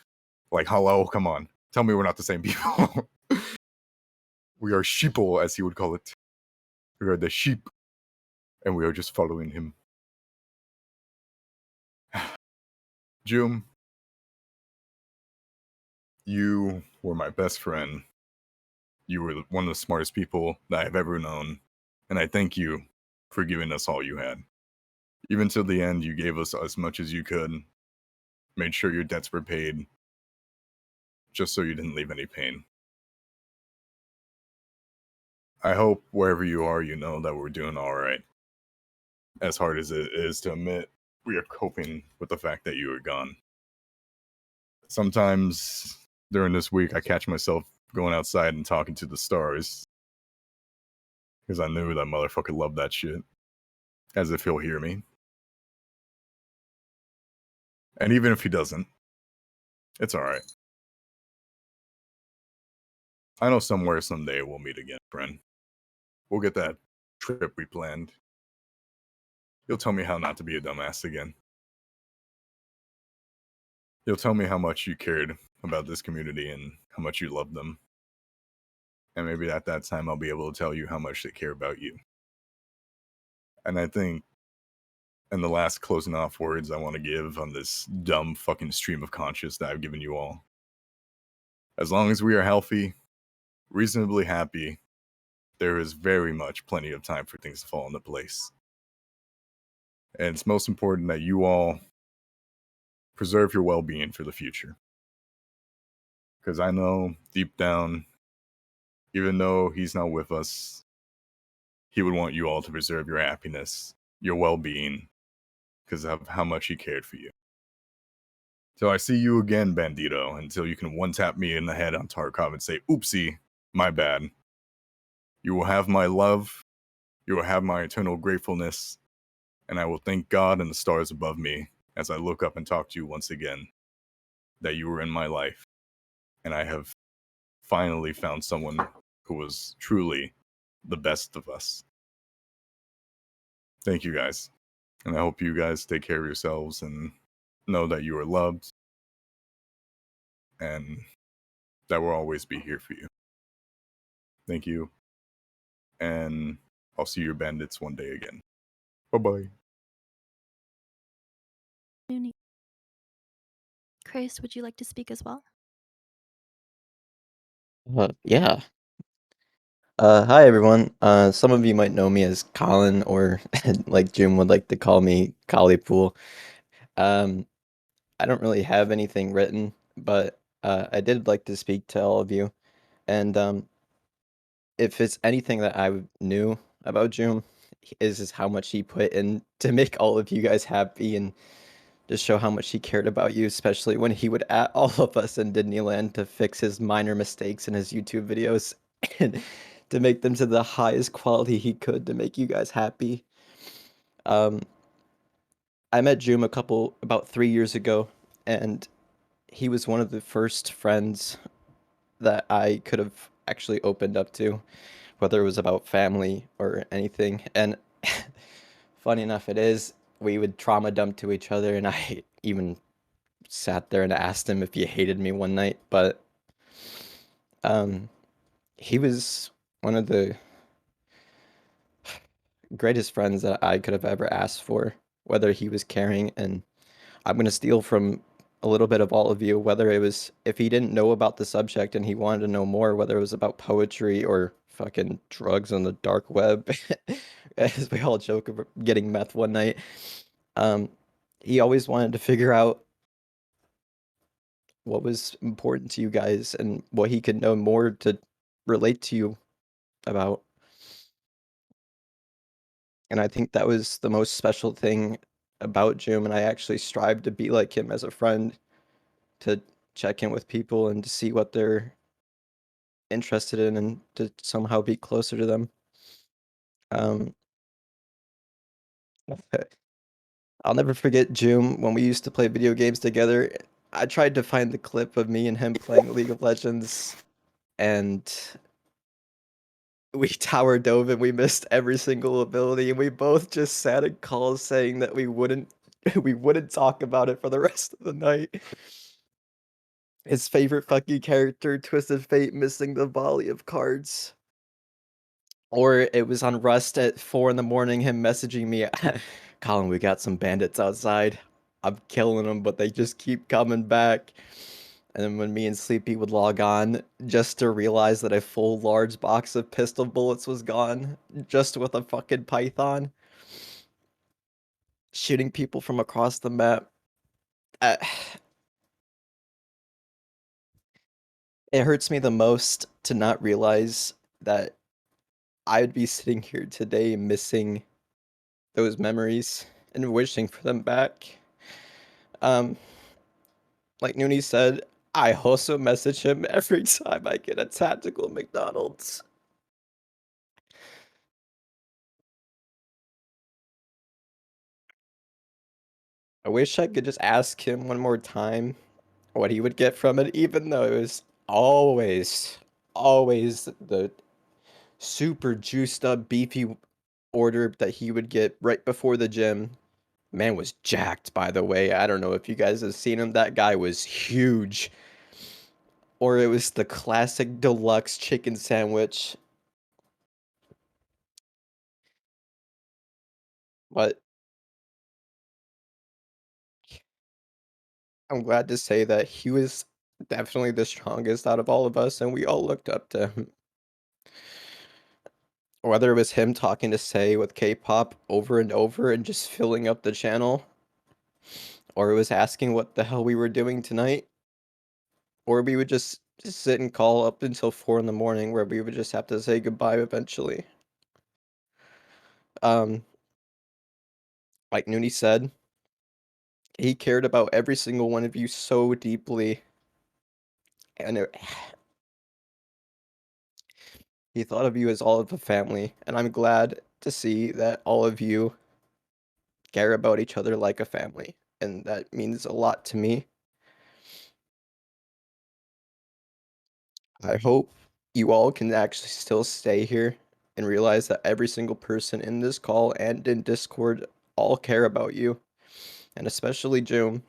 Like, hello, come on. Tell me we're not the same people. We are sheeple, as he would call it. We are the sheep, and we are just following him. Joom, you were my best friend. You were one of the smartest people that I've ever known, and I thank you for giving us all you had. Even till the end, you gave us as much as you could, made sure your debts were paid, just so you didn't leave any pain. I hope wherever you are, you know that we're doing all right. As hard as it is to admit, we are coping with the fact that you are gone. Sometimes during this week, I catch myself going outside and talking to the stars because I knew that motherfucker loved that shit, as if he'll hear me. And even if he doesn't, it's all right. I know somewhere someday we'll meet again, friend. We'll get that trip we planned. You'll tell me how not to be a dumbass again. You'll tell me how much you cared about this community and how much you loved them. And maybe at that time I'll be able to tell you how much they care about you. And I think in the last closing off words I want to give on this dumb fucking stream of conscious that I've given you all. As long as we are healthy, reasonably happy, there is very much plenty of time for things to fall into place. And it's most important that you all preserve your well-being for the future. Because I know deep down, even though he's not with us, he would want you all to preserve your happiness, your well-being, because of how much he cared for you. So I see you again, Bandito, until you can one-tap me in the head on Tarkov and say, oopsie, my bad. You will have my love, you will have my eternal gratefulness, and I will thank God and the stars above me as I look up and talk to you once again that you were in my life, and I have finally found someone who was truly the best of us. Thank you guys, and I hope you guys take care of yourselves and know that you are loved and that we'll always be here for you. Thank you, and I'll see your bandits one day again. Bye-bye. Chris, would you like to speak as well? Yeah. Hi everyone. Some of you might know me as Colin, or like Jim would like to call me Collypool. Um, I don't really have anything written, but I did like to speak to all of you. And if it's anything that I knew about Jim, is how much he put in to make all of you guys happy and just show how much he cared about you, especially when he would at all of us in Disneyland to fix his minor mistakes in his YouTube videos and to make them to the highest quality he could to make you guys happy. Um, I met Joom about 3 years ago, and he was one of the first friends that I could have actually opened up to, whether it was about family or anything. And funny enough, it is, we would trauma dump to each other, and I even sat there and asked him if he hated me one night, but um, he was one of the greatest friends that I could have ever asked for, whether he was caring. And I'm gonna steal from a little bit of all of you, whether it was if he didn't know about the subject and he wanted to know more, whether it was about poetry or fucking drugs on the dark web, as we all joke about getting meth one night. Um, he always wanted to figure out what was important to you guys and what he could know more to relate to you about. And I think that was the most special thing about Joom, and I actually strive to be like him as a friend, to check in with people and to see what they're interested in and to somehow be closer to them. Um, I'll never forget Joom when we used to play video games together. I tried to find the clip of me and him playing League of Legends, and we tower dove and we missed every single ability, and we both just sat in calls saying that we wouldn't we wouldn't talk about it for the rest of the night. His favorite fucking character, Twisted Fate, missing the volley of cards. Or it was on Rust at 4 in the morning, him messaging me, Colin, we got some bandits outside. I'm killing them, but they just keep coming back. And then when me and Sleepy would log on, just to realize that a full large box of pistol bullets was gone, just with a fucking python, shooting people from across the map. Uh, it hurts me the most to not realize that I'd be sitting here today missing those memories and wishing for them back. Um, like Noonie said, I also message him every time I get a tactical McDonald's. I wish I could just ask him one more time what he would get from it, even though it was always the super juiced up beefy order that he would get right before the gym. Man was jacked, by the way. I don't know if you guys have seen him. That guy was huge. Or it was the classic deluxe chicken sandwich. But I'm glad to say that he was definitely the strongest out of all of us, and we all looked up to him. Whether it was him talking to Say with K-pop over and over and just filling up the channel, or it was asking what the hell we were doing tonight, or we would just sit and call up until 4 in the morning where we would just have to say goodbye eventually. Um, like Noonie said, he cared about every single one of you so deeply, and he thought of you as all of a family, and I'm glad to see that all of you care about each other like a family, and that means a lot to me. I hope you all can actually still stay here and realize that every single person in this call and in Discord all care about you, and especially Joom,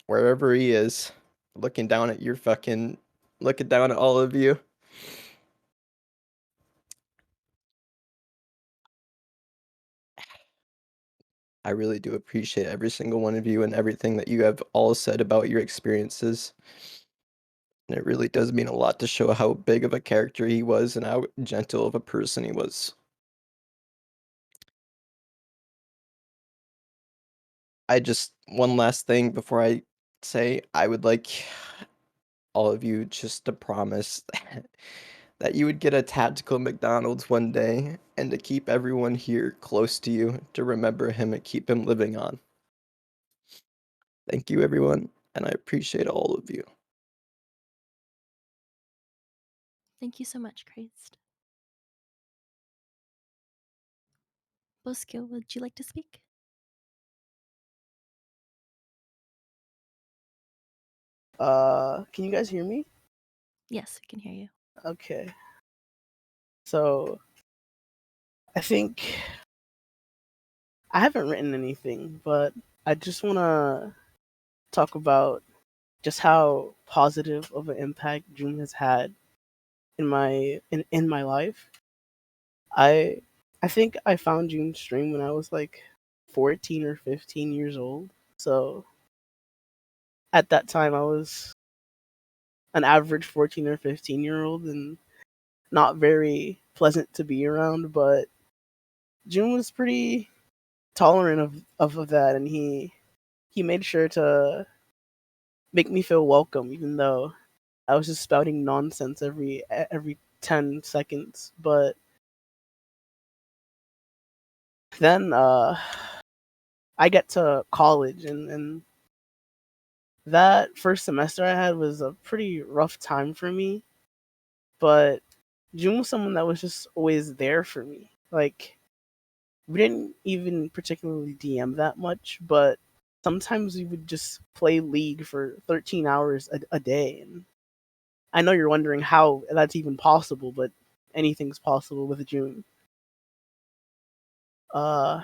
wherever he is, looking down at your fucking, looking down at all of you. I really do appreciate every single one of you and everything that you have all said about your experiences. And it really does mean a lot to show how big of a character he was and how gentle of a person he was. One last thing before I say, I would like all of you just to promise that you would get a tactical McDonald's one day and to keep everyone here close to you to remember him and keep him living on. Thank you, everyone, and I appreciate all of you. Thank you so much, Christ. Bosco, would you like to speak? Can you guys hear me? Yes, we can hear you. Okay. So, I think I haven't written anything, but I just want to talk about just how positive of an impact Joom has had in my life. I I think I found Joom's stream when I was like 14 or 15 years old. So, at that time I was an average 14 or 15-year-old and not very pleasant to be around, but Joom was pretty tolerant of that, and he made sure to make me feel welcome, even though I was just spouting nonsense every 10 seconds. But then I get to college, and that first semester I had was a pretty rough time for me. But June was someone that was just always there for me. Like, we didn't even particularly DM that much, but sometimes we would just play League for 13 hours a day. And I know you're wondering how that's even possible, but anything's possible with June. Uh,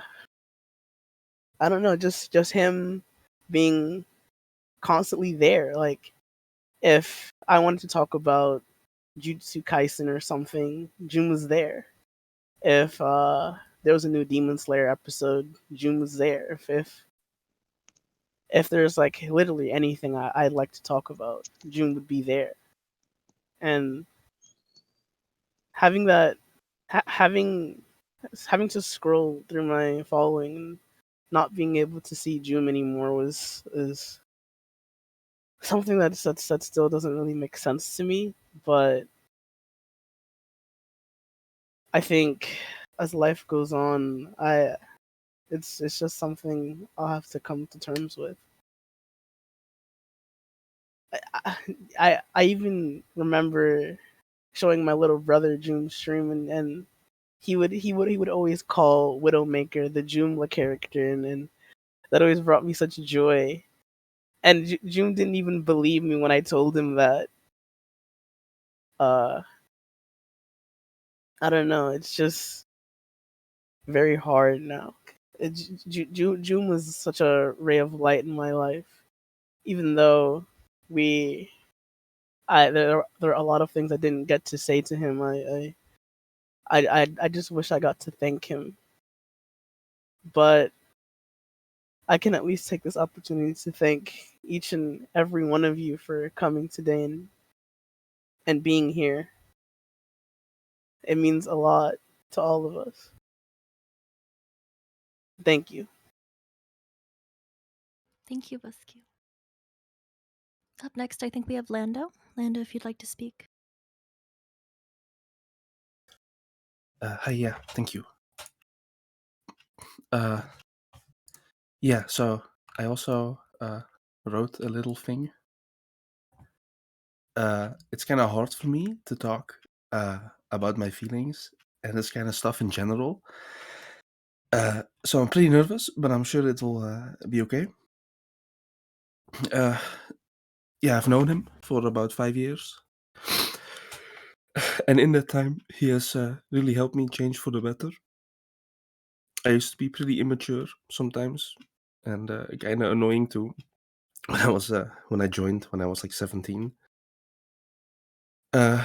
I don't know, just him being constantly there. Like, if I wanted to talk about Jujutsu Kaisen or something, June was there. If there was a new Demon Slayer episode, June was there. If there's like literally anything I'd like to talk about, June would be there. And having that, having to scroll through my following and not being able to see June anymore was is something that still doesn't really make sense to me. But I think as life goes on, it's just something I'll have to come to terms with. I I even remember showing my little brother June stream, and he would always call Widowmaker the Joomla character, and that always brought me such joy. And June didn't even believe me when I told him that. Uh, I don't know. It's just very hard now. June was such a ray of light in my life, even though we there are a lot of things I didn't get to say to him. I just wish I got to thank him, but I can at least take this opportunity to thank each and every one of you for coming today and being here. It means a lot to all of us. Thank you. Thank you, Bosco. Up next, I think we have Lando. Lando, if you'd like to speak. Hi, yeah, thank you. Uh, yeah, so I also wrote a little thing. It's kind of hard for me to talk about my feelings and this kind of stuff in general. So I'm pretty nervous, but I'm sure it'll be okay. Yeah, I've known him for about 5 years. And in that time, he has really helped me change for the better. I used to be pretty immature sometimes and kind of annoying too when I joined when I was like 17. Uh,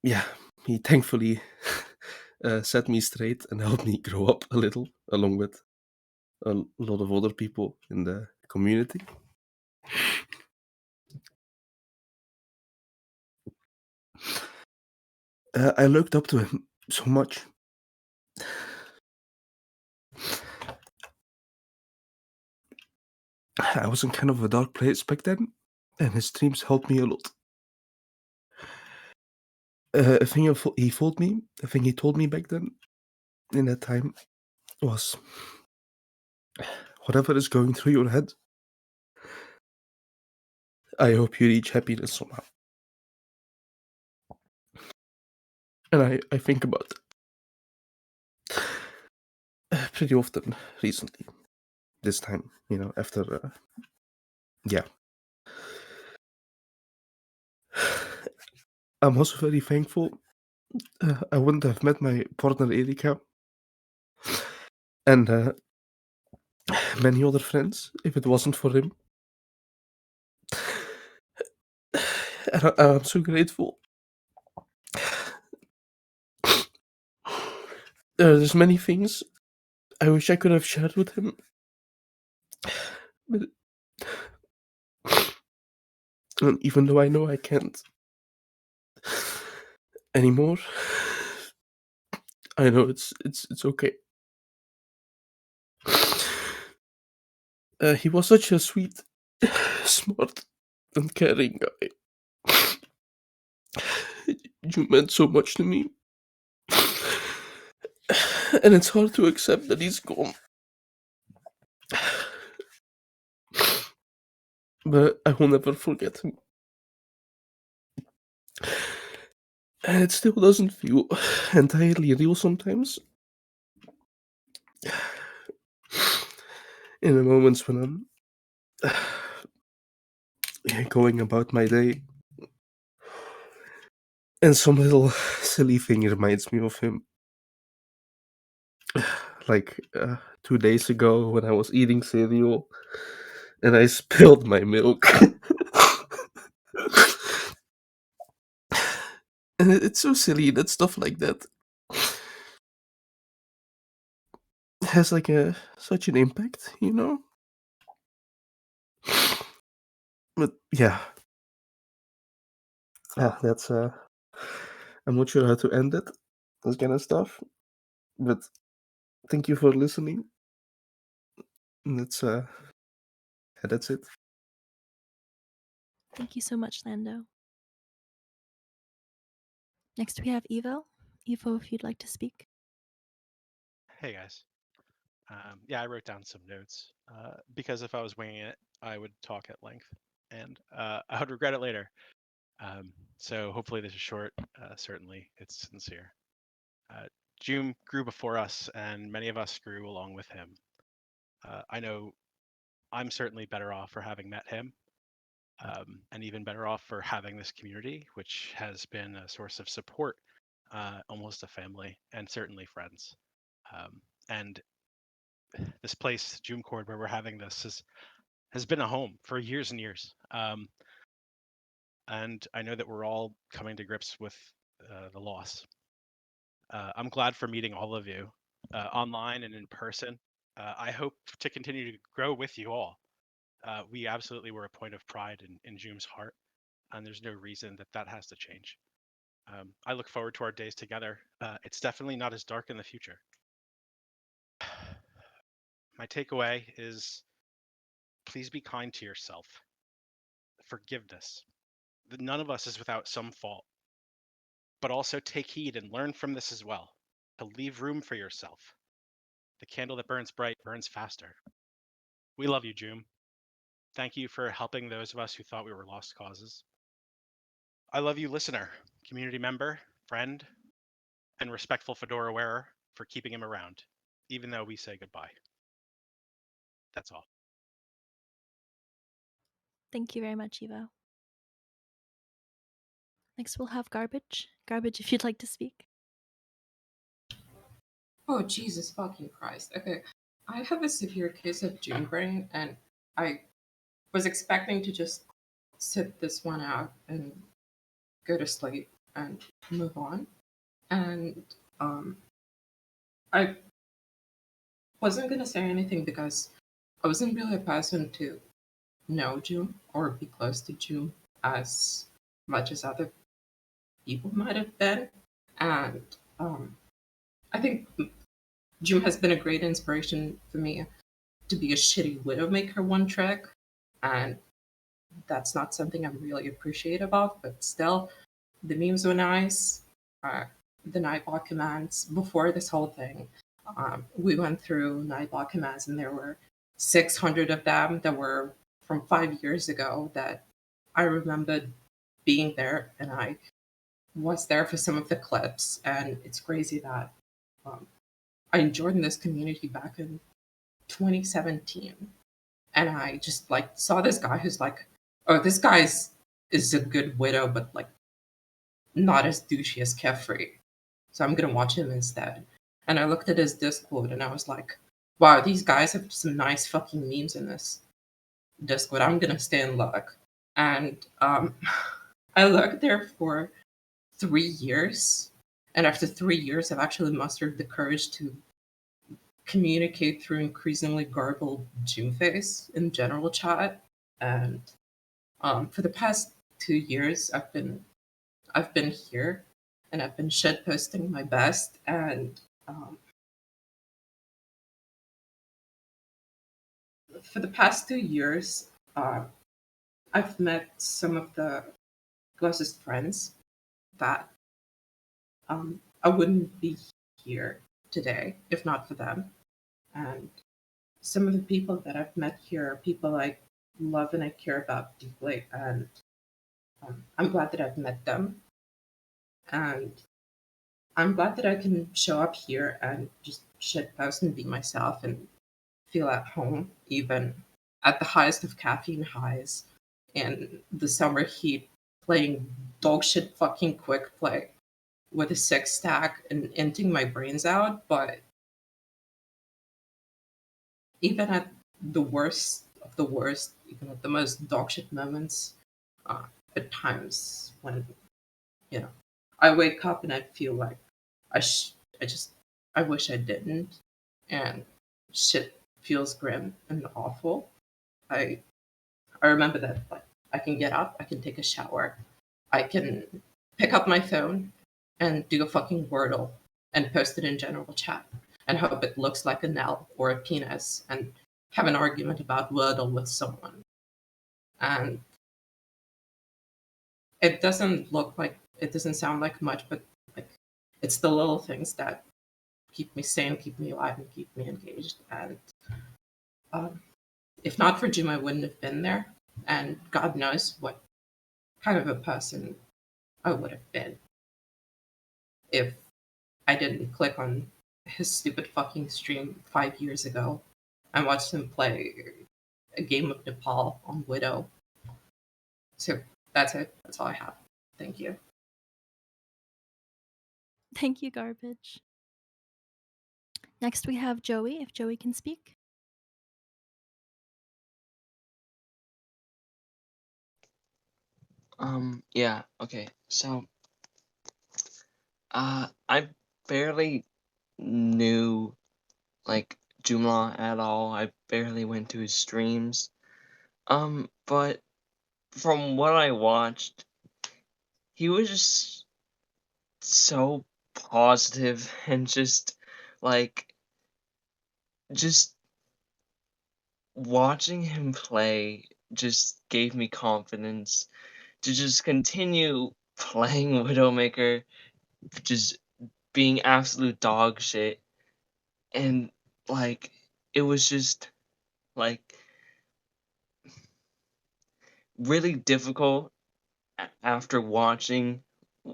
yeah, he thankfully set me straight and helped me grow up a little along with a lot of other people in the community. I looked up to him so much. I was in kind of a dark place back then, and his streams helped me a lot. A thing he told me, a thing he told me back then, in that time, was whatever is going through your head, I hope you reach happiness somehow. And I think about it pretty often recently. This time, after, yeah. I'm also very thankful. I wouldn't have met my partner Erika and many other friends if it wasn't for him. And I'm so grateful. There's many things I wish I could have shared with him, but and even though I know I can't anymore, I know it's okay. He was such a sweet, smart, and caring guy. You meant so much to me. And it's hard to accept that he's gone. But I will never forget him. And it still doesn't feel entirely real sometimes. In the moments when I'm going about my day, and some little silly thing reminds me of him. Like 2 days ago when I was eating cereal and I spilled my milk. And it's so silly that stuff like that has like such an impact, But yeah, that's I'm not sure how to end it, this kind of stuff. But thank you for listening. And that's it. Thank you so much, Lando. Next, we have Evo. Evo, if you'd like to speak. Hey guys. Yeah, I wrote down some notes because if I was winging it, I would talk at length, and I would regret it later. So hopefully this is short. Certainly, it's sincere. Joom grew before us, and many of us grew along with him. I know I'm certainly better off for having met him, and even better off for having this community, which has been a source of support, almost a family, and certainly friends. And this place, Joom Cord, where we're having this, has been a home for years and years. And I know that we're all coming to grips with the loss. I'm glad for meeting all of you online and in person. I hope to continue to grow with you all. We absolutely were a point of pride in Joom's heart, and there's no reason that has to change. I look forward to our days together. It's definitely not as dark in the future. My takeaway is please be kind to yourself. Forgiveness. None of us is without some fault, but also take heed and learn from this as well, to leave room for yourself. The candle that burns bright burns faster. We love you, Joom. Thank you for helping those of us who thought we were lost causes. I love you, listener, community member, friend, and respectful fedora wearer for keeping him around, even though we say goodbye. That's all. Thank you very much, Evo. Next, we'll have Garbage. Garbage, if you'd like to speak. Oh, Jesus fucking Christ. Okay. I have a severe case of June brain, and I was expecting to just sit this one out and go to sleep and move on. And I wasn't gonna say anything because I wasn't really a person to know June or be close to June as much as other people might have been. And I think June has been a great inspiration for me to be a shitty widowmaker one trick. And that's not something I'm really appreciative about, but still, the memes were nice. Uh, the Nightbot commands before this whole thing, we went through Nightbot commands, and there were 600 of them that were from 5 years ago that I remembered being there, and I was there for some of the clips. And it's crazy that um, I joined this community back in 2017, and I just like saw this guy who's like, oh, this guy's is a good widow, but like not as douchey as Kefri. So I'm gonna watch him instead. And I looked at his Discord and I was like, wow, these guys have some nice fucking memes in this Discord. I'm gonna stay in luck. And I looked there for 3 years. And after 3 years, I've actually mustered the courage to communicate through increasingly garbled Zoom face in general chat. And for the past 2 years, I've been here and I've been shit posting my best. And for the past 2 years, uh, I've met some of the closest friends that I wouldn't be here today if not for them. And some of the people that I've met here are people I love and I care about deeply. And I'm glad that I've met them. And I'm glad that I can show up here and just shit post and be myself and feel at home, even at the highest of caffeine highs in the summer heat, playing dog shit fucking quick play with a six stack and emptying my brains out. But even at the worst of the worst, even at the most dog shit moments, uh, at times when, you know, I wake up and I feel like I just, I wish I didn't, and shit feels grim and awful. I I remember that like I can get up, I can take a shower, I can pick up my phone and do a fucking Wordle and post it in general chat and hope it looks like a Nell or a penis and have an argument about Wordle with someone. And it doesn't look like it doesn't sound like much, but like it's the little things that keep me sane, keep me alive, and keep me engaged. And um, if not for Jim, I wouldn't have been there. And God knows what kind of a person I would have been if I didn't click on his stupid fucking stream 5 years ago and watched him play a game of Nepal on Widow. So that's it. That's all I have. Thank you. Thank you, Garbage. Next we have Joey, if Joey can speak. Yeah, okay. So, I barely knew like Joomla at all. I barely went to his streams. But from what I watched, he was just so positive and just like just watching him play just gave me confidence to just continue playing Widowmaker, just being absolute dog shit. And like it was just like really difficult after watching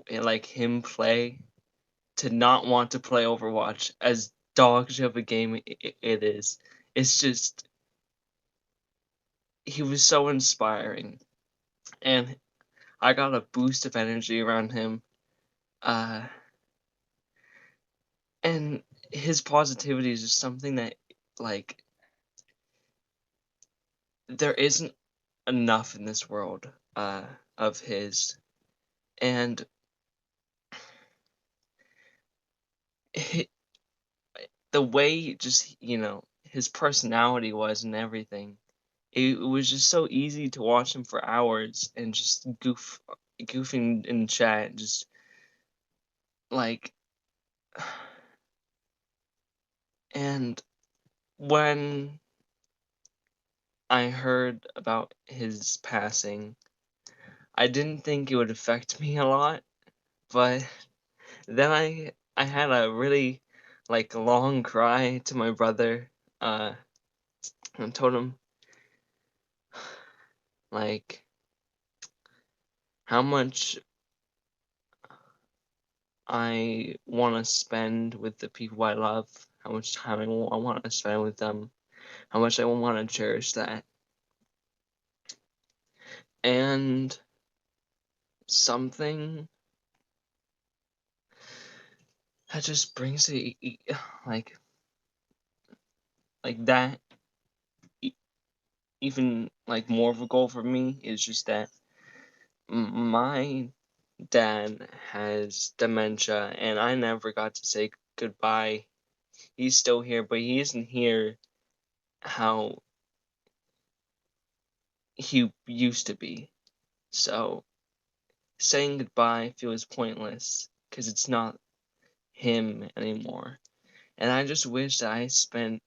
like him play to not want to play Overwatch as dog shit of a game it is. It's just he was so inspiring, and I got a boost of energy around him. Uh, and his positivity is just something that like there isn't enough in this world of his, and the way just, his personality was and everything. It was just so easy to watch him for hours and just goofing in chat, just like, and when I heard about his passing, I didn't think it would affect me a lot, but then I had a really long cry to my brother, and told him like how much I want to spend with the people I love, how much time I want to spend with them, how much I want to cherish that. And something that just brings it like that even more of a goal for me is just that my dad has dementia and I never got to say goodbye. He's still here, but he isn't here how he used to be. So saying goodbye feels pointless because it's not him anymore. And I just wish that I spent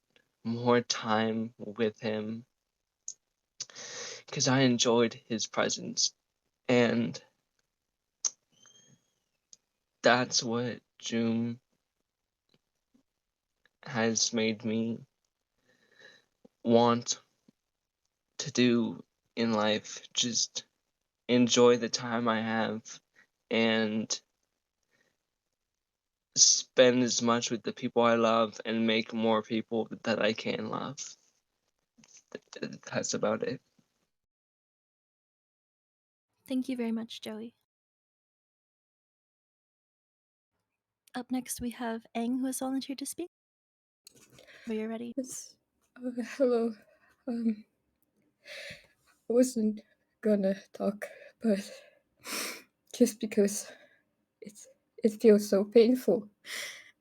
more time with him because I enjoyed his presence. And that's what Joom has made me want to do in life. Just enjoy the time I have and spend as much with the people I love and make more people that I can love. That's about it. Thank you very much, Joey. Up next, we have Aang, who has volunteered to speak. When you're ready. Yes. Hello. I wasn't gonna talk, but just because it feels so painful,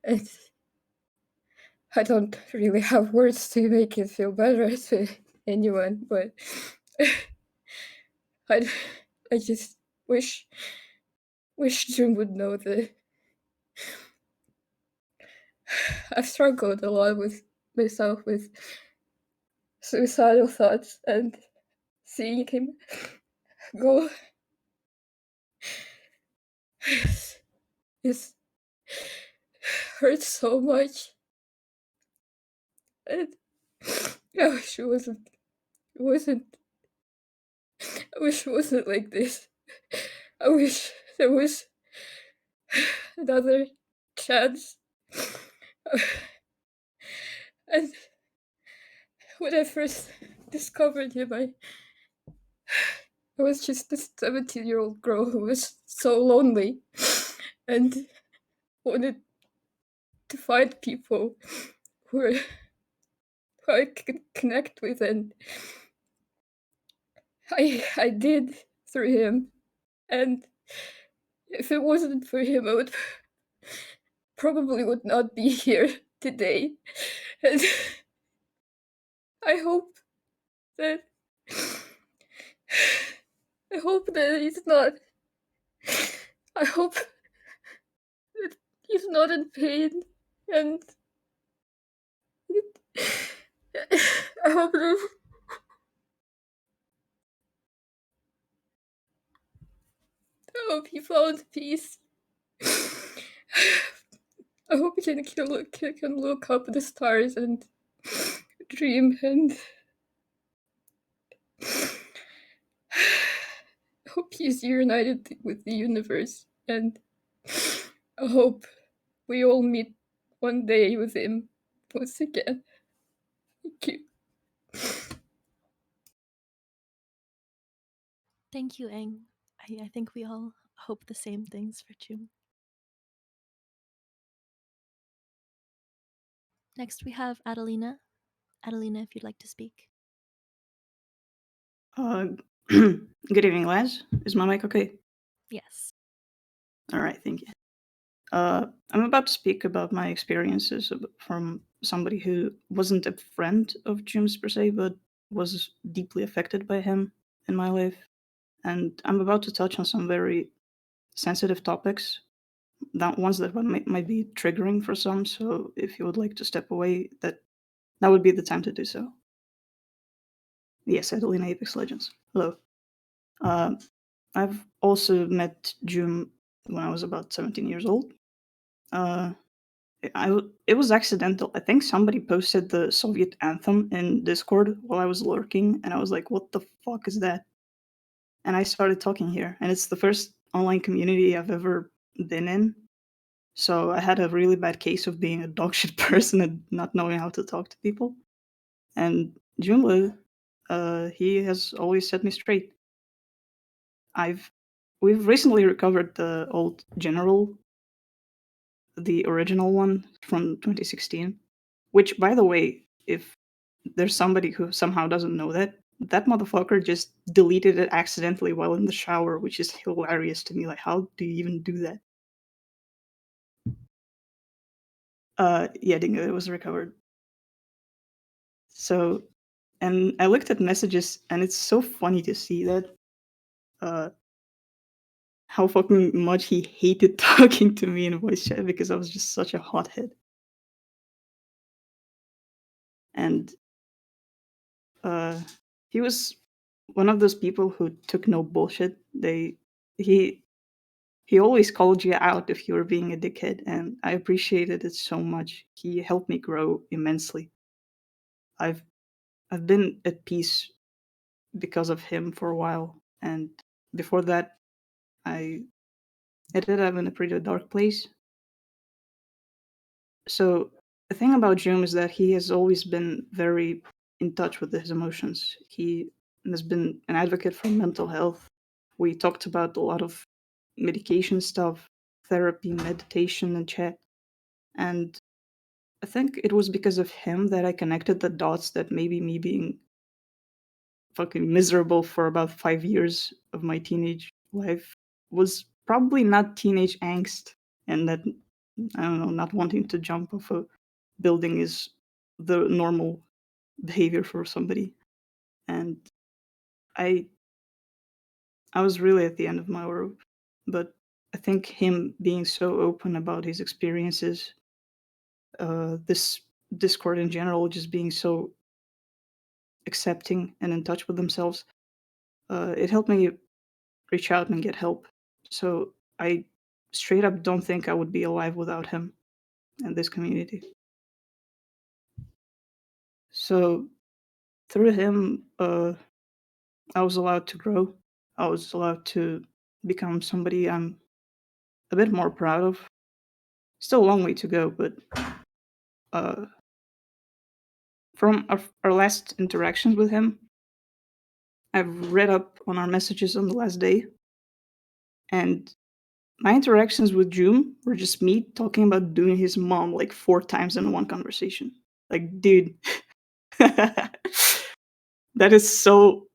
and I don't really have words to make it feel better to anyone. But I just wish June would know that I've struggled a lot with myself with suicidal thoughts, and seeing him go is hurts so much. And I wish it wasn't I wish it wasn't like this. I wish there was another chance. And when I first discovered him, I was just this 17-year-old girl who was so lonely and wanted to find people who I could connect with, and I did through him. And if it wasn't for him, I would probably would not be here today. And I hope that I hope that he's not. I hope that he's not in pain, and I hope that I hope he found peace. I hope he can look up at the stars and dream, and I hope he's reunited with the universe, and I hope we all meet one day with him once again. Thank you. Thank you, Aang. I think we all hope the same things for Joom. Next, we have Adelina. Adelina, if you'd like to speak. Good evening, lads. Is my mic okay? Yes. All right, thank you. I'm about to speak about my experiences from somebody who wasn't a friend of Jim's per se, but was deeply affected by him in my life. And I'm about to touch on some very sensitive topics, that ones that might be triggering for some. So if you would like to step away, that would be the time to do so. Yes, Adeline Apex Legends. Hello. Uh, I've also met Jim when I was about 17 years old. Uh, it was accidental. I think somebody posted the Soviet anthem in Discord while I was lurking, and I was like, "What the fuck is that?" And I started talking here, and it's the first online community I've ever been in. So I had a really bad case of being a dogshit person and not knowing how to talk to people. And Joomla, he has always set me straight. I've we've recently recovered the old general, the original one from 2016, which, by the way, if there's somebody who somehow doesn't know that, that motherfucker just deleted it accidentally while in the shower, which is hilarious to me. Like, how do you even do that? Yeah, Dingo, it was recovered. So, and I looked at messages, and it's so funny to see that uh, how fucking much he hated talking to me in voice chat because I was just such a hothead. And uh, he was one of those people who took no bullshit. He he always called you out if you were being a dickhead, and I appreciated it so much. He helped me grow immensely. I've I've been at peace because of him for a while, and before that, I ended up in a pretty dark place. So the thing about Jim is that he has always been very in touch with his emotions. He has been an advocate for mental health. We talked about a lot of medication stuff, therapy, meditation, and chat. And I think it was because of him that I connected the dots that maybe me being fucking miserable for about 5 years of my teenage life was probably not teenage angst, and that, I don't know, not wanting to jump off a building is the normal behavior for somebody. And I I was really at the end of my rope. But I think him being so open about his experiences, this Discord in general just being so accepting and in touch with themselves, it helped me reach out and get help. So I straight up don't think I would be alive without him and this community. So through him, I was allowed to grow. I was allowed to become somebody I'm a bit more proud of. Still a long way to go, but uh, from our last interactions with him, I've read up on our messages on the last day, and my interactions with Joom were just me talking about doing his mom like 4 times in one conversation. Like, dude, that is so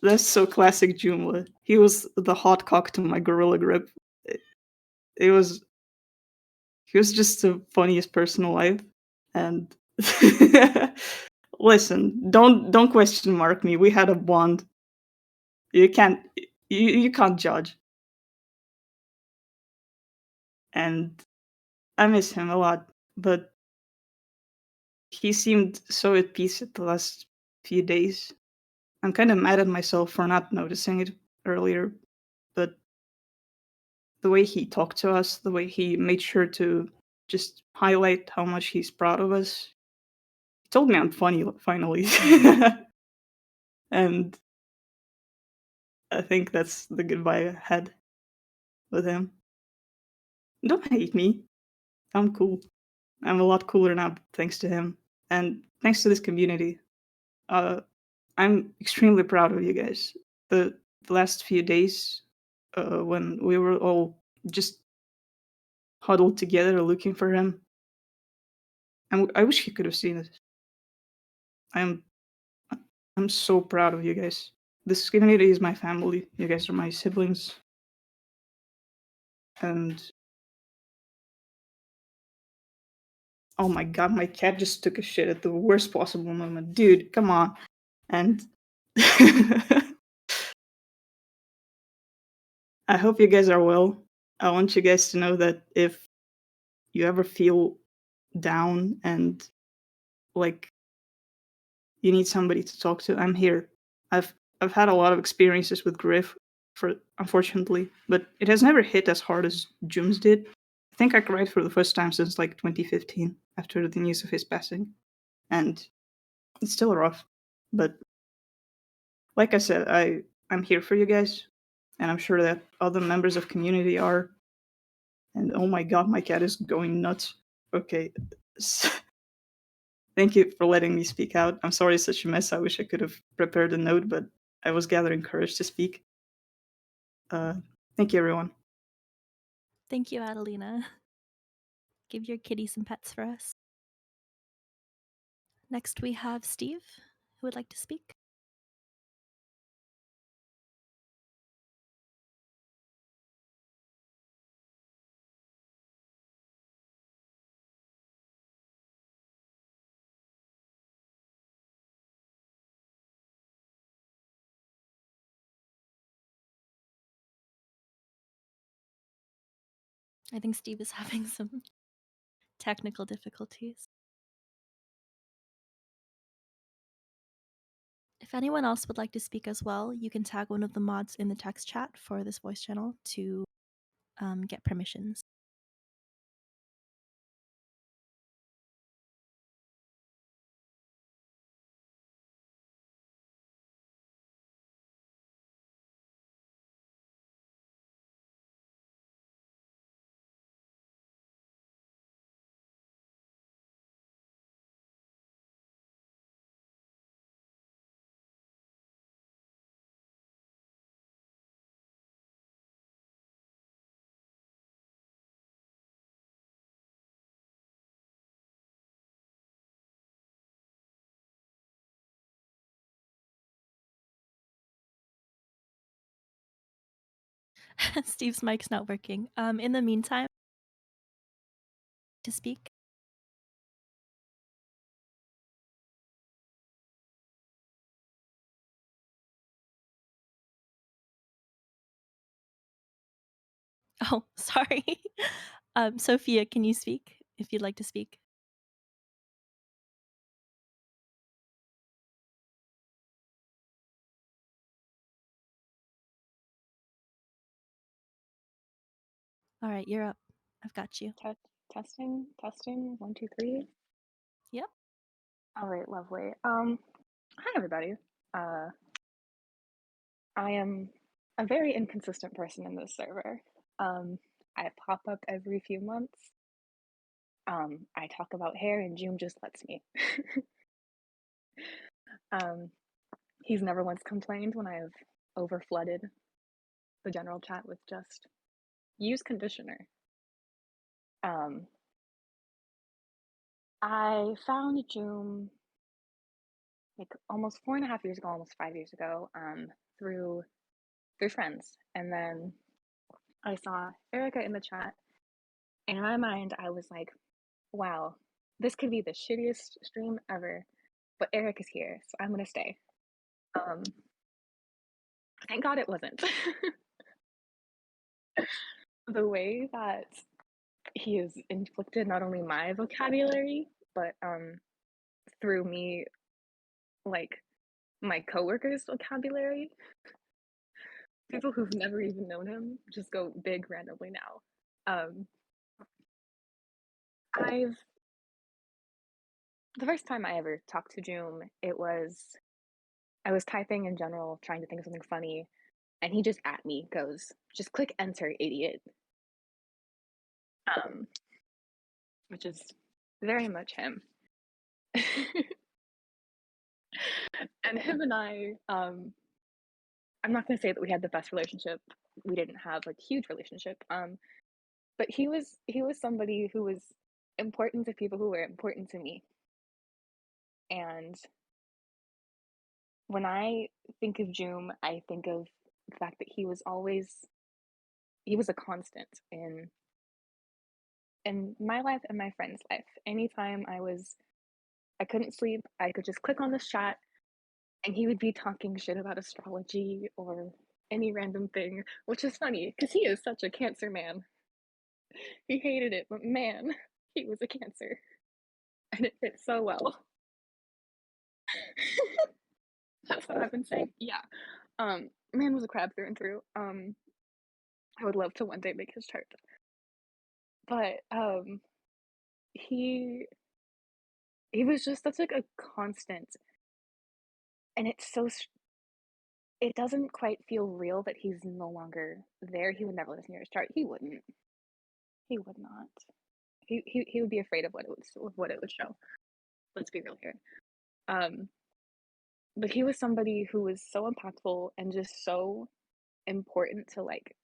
that's so classic Joomla. He was the hot cock to my gorilla grip. It was he was just the funniest person alive. And listen, don't question mark me. We had a bond. You can't you can't judge. And I miss him a lot, but he seemed so at peace at the last few days. I'm kind of mad at myself for not noticing it earlier, but the way he talked to us, the way he made sure to just highlight how much he's proud of us. He told me I'm funny finally. And I think that's the goodbye I had with him. Don't hate me. I'm cool. I'm a lot cooler now thanks to him and thanks to this community. Uh, I'm extremely proud of you guys. The last few days, when we were all just huddled together looking for him, I wish he could have seen it. I'm I'm so proud of you guys. This community is my family. You guys are my siblings, and Oh my god, my cat just took a shit at the worst possible moment. Dude, come on. And I hope you guys are well. I want you guys to know that if you ever feel down and like you need somebody to talk to, I'm here. I've had a lot of experiences with grief for unfortunately, but it has never hit as hard as Jum's did. I think I cried for the first time since like 2015 after the news of his passing. And it's still rough. But like I said, I'm here for you guys, and I'm sure that other members of community are. And oh my god, my cat is going nuts. Okay. Thank you for letting me speak out. I'm sorry it's such a mess. I wish I could have prepared a note, but I was gathering courage to speak. Thank you, everyone. Thank you, Adelina. Give your kitty some pets for us. Next, we have Steve, who would like to speak. I think Steve is having some technical difficulties. If anyone else would like to speak as well, you can tag one of the mods in the text chat for this voice channel to get permissions. Steve's mic's not working. In the meantime, to speak. Oh, sorry. Sophia, can you speak if you'd like to speak? All right, you're up. I've got you. Testing, 1, 2, 3. Yep. All right, lovely. Hi everybody. I am a very inconsistent person in this server. I pop up every few months. I talk about hair and Joom just lets me. He's never once complained when I have overflooded the general chat with just use conditioner. I found Joom like almost 4.5 years ago, almost 5 years ago, through friends. And then I saw Erica in the chat, and in my mind, I was like, wow, this could be the shittiest stream ever, but Eric is here, so I'm gonna stay. Thank God it wasn't. The way that he has inflicted not only my vocabulary, but through me, like my coworkers' vocabulary, people who've never even known him just go big randomly now. I've the first time I ever talked to Joom, I was typing in general, trying to think of something funny, and he just at me goes, "Just click enter, idiot." Um, which is very much him. And him and I'm not gonna say that we had the best relationship. We didn't have like huge relationship. But he was somebody who was important to people who were important to me. And when I think of Joom, I think of the fact that he was a constant in in my life and my friend's life. Anytime I couldn't sleep, I could just click on this chat and he would be talking shit about astrology or any random thing, which is funny because he is such a Cancer man. He hated it, but man, he was a Cancer. And it fit so well. That's what I've been saying. Yeah. Man was a crab through and through. I would love to one day make his chart. But he he was just such like a constant, and it doesn't quite feel real that he's no longer there. He would never listen to your chart. He wouldn't. He would not. He would be afraid of what it would show. Let's be real here. Um, but he was somebody who was so impactful and just so important to like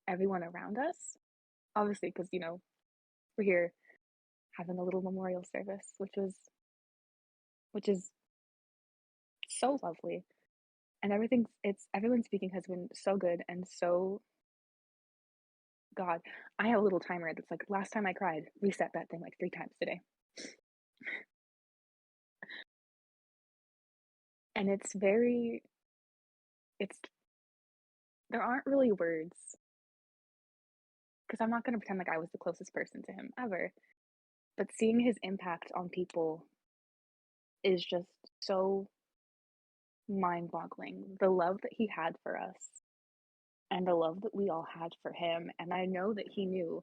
everyone around us. Obviously, because we're here having a little memorial service, which is so lovely, and everyone speaking has been so good and so God. I have a little timer that's like last time I cried, reset that thing like 3 times today, and it's there aren't really words because I'm not going to pretend like I was the closest person to him ever, but seeing his impact on people is just so mind-boggling. The love that he had for us and the love that we all had for him, and I know that he knew.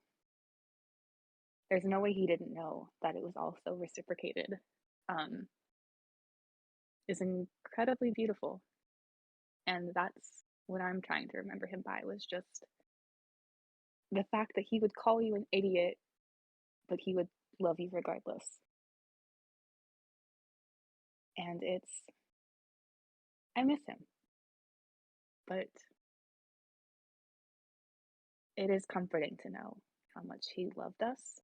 There's no way he didn't know that it was also reciprocated. Um, is incredibly beautiful, and that's what I'm trying to remember him by was just the fact that he would call you an idiot, but he would love you regardless. And I miss him, but it is comforting to know how much he loved us.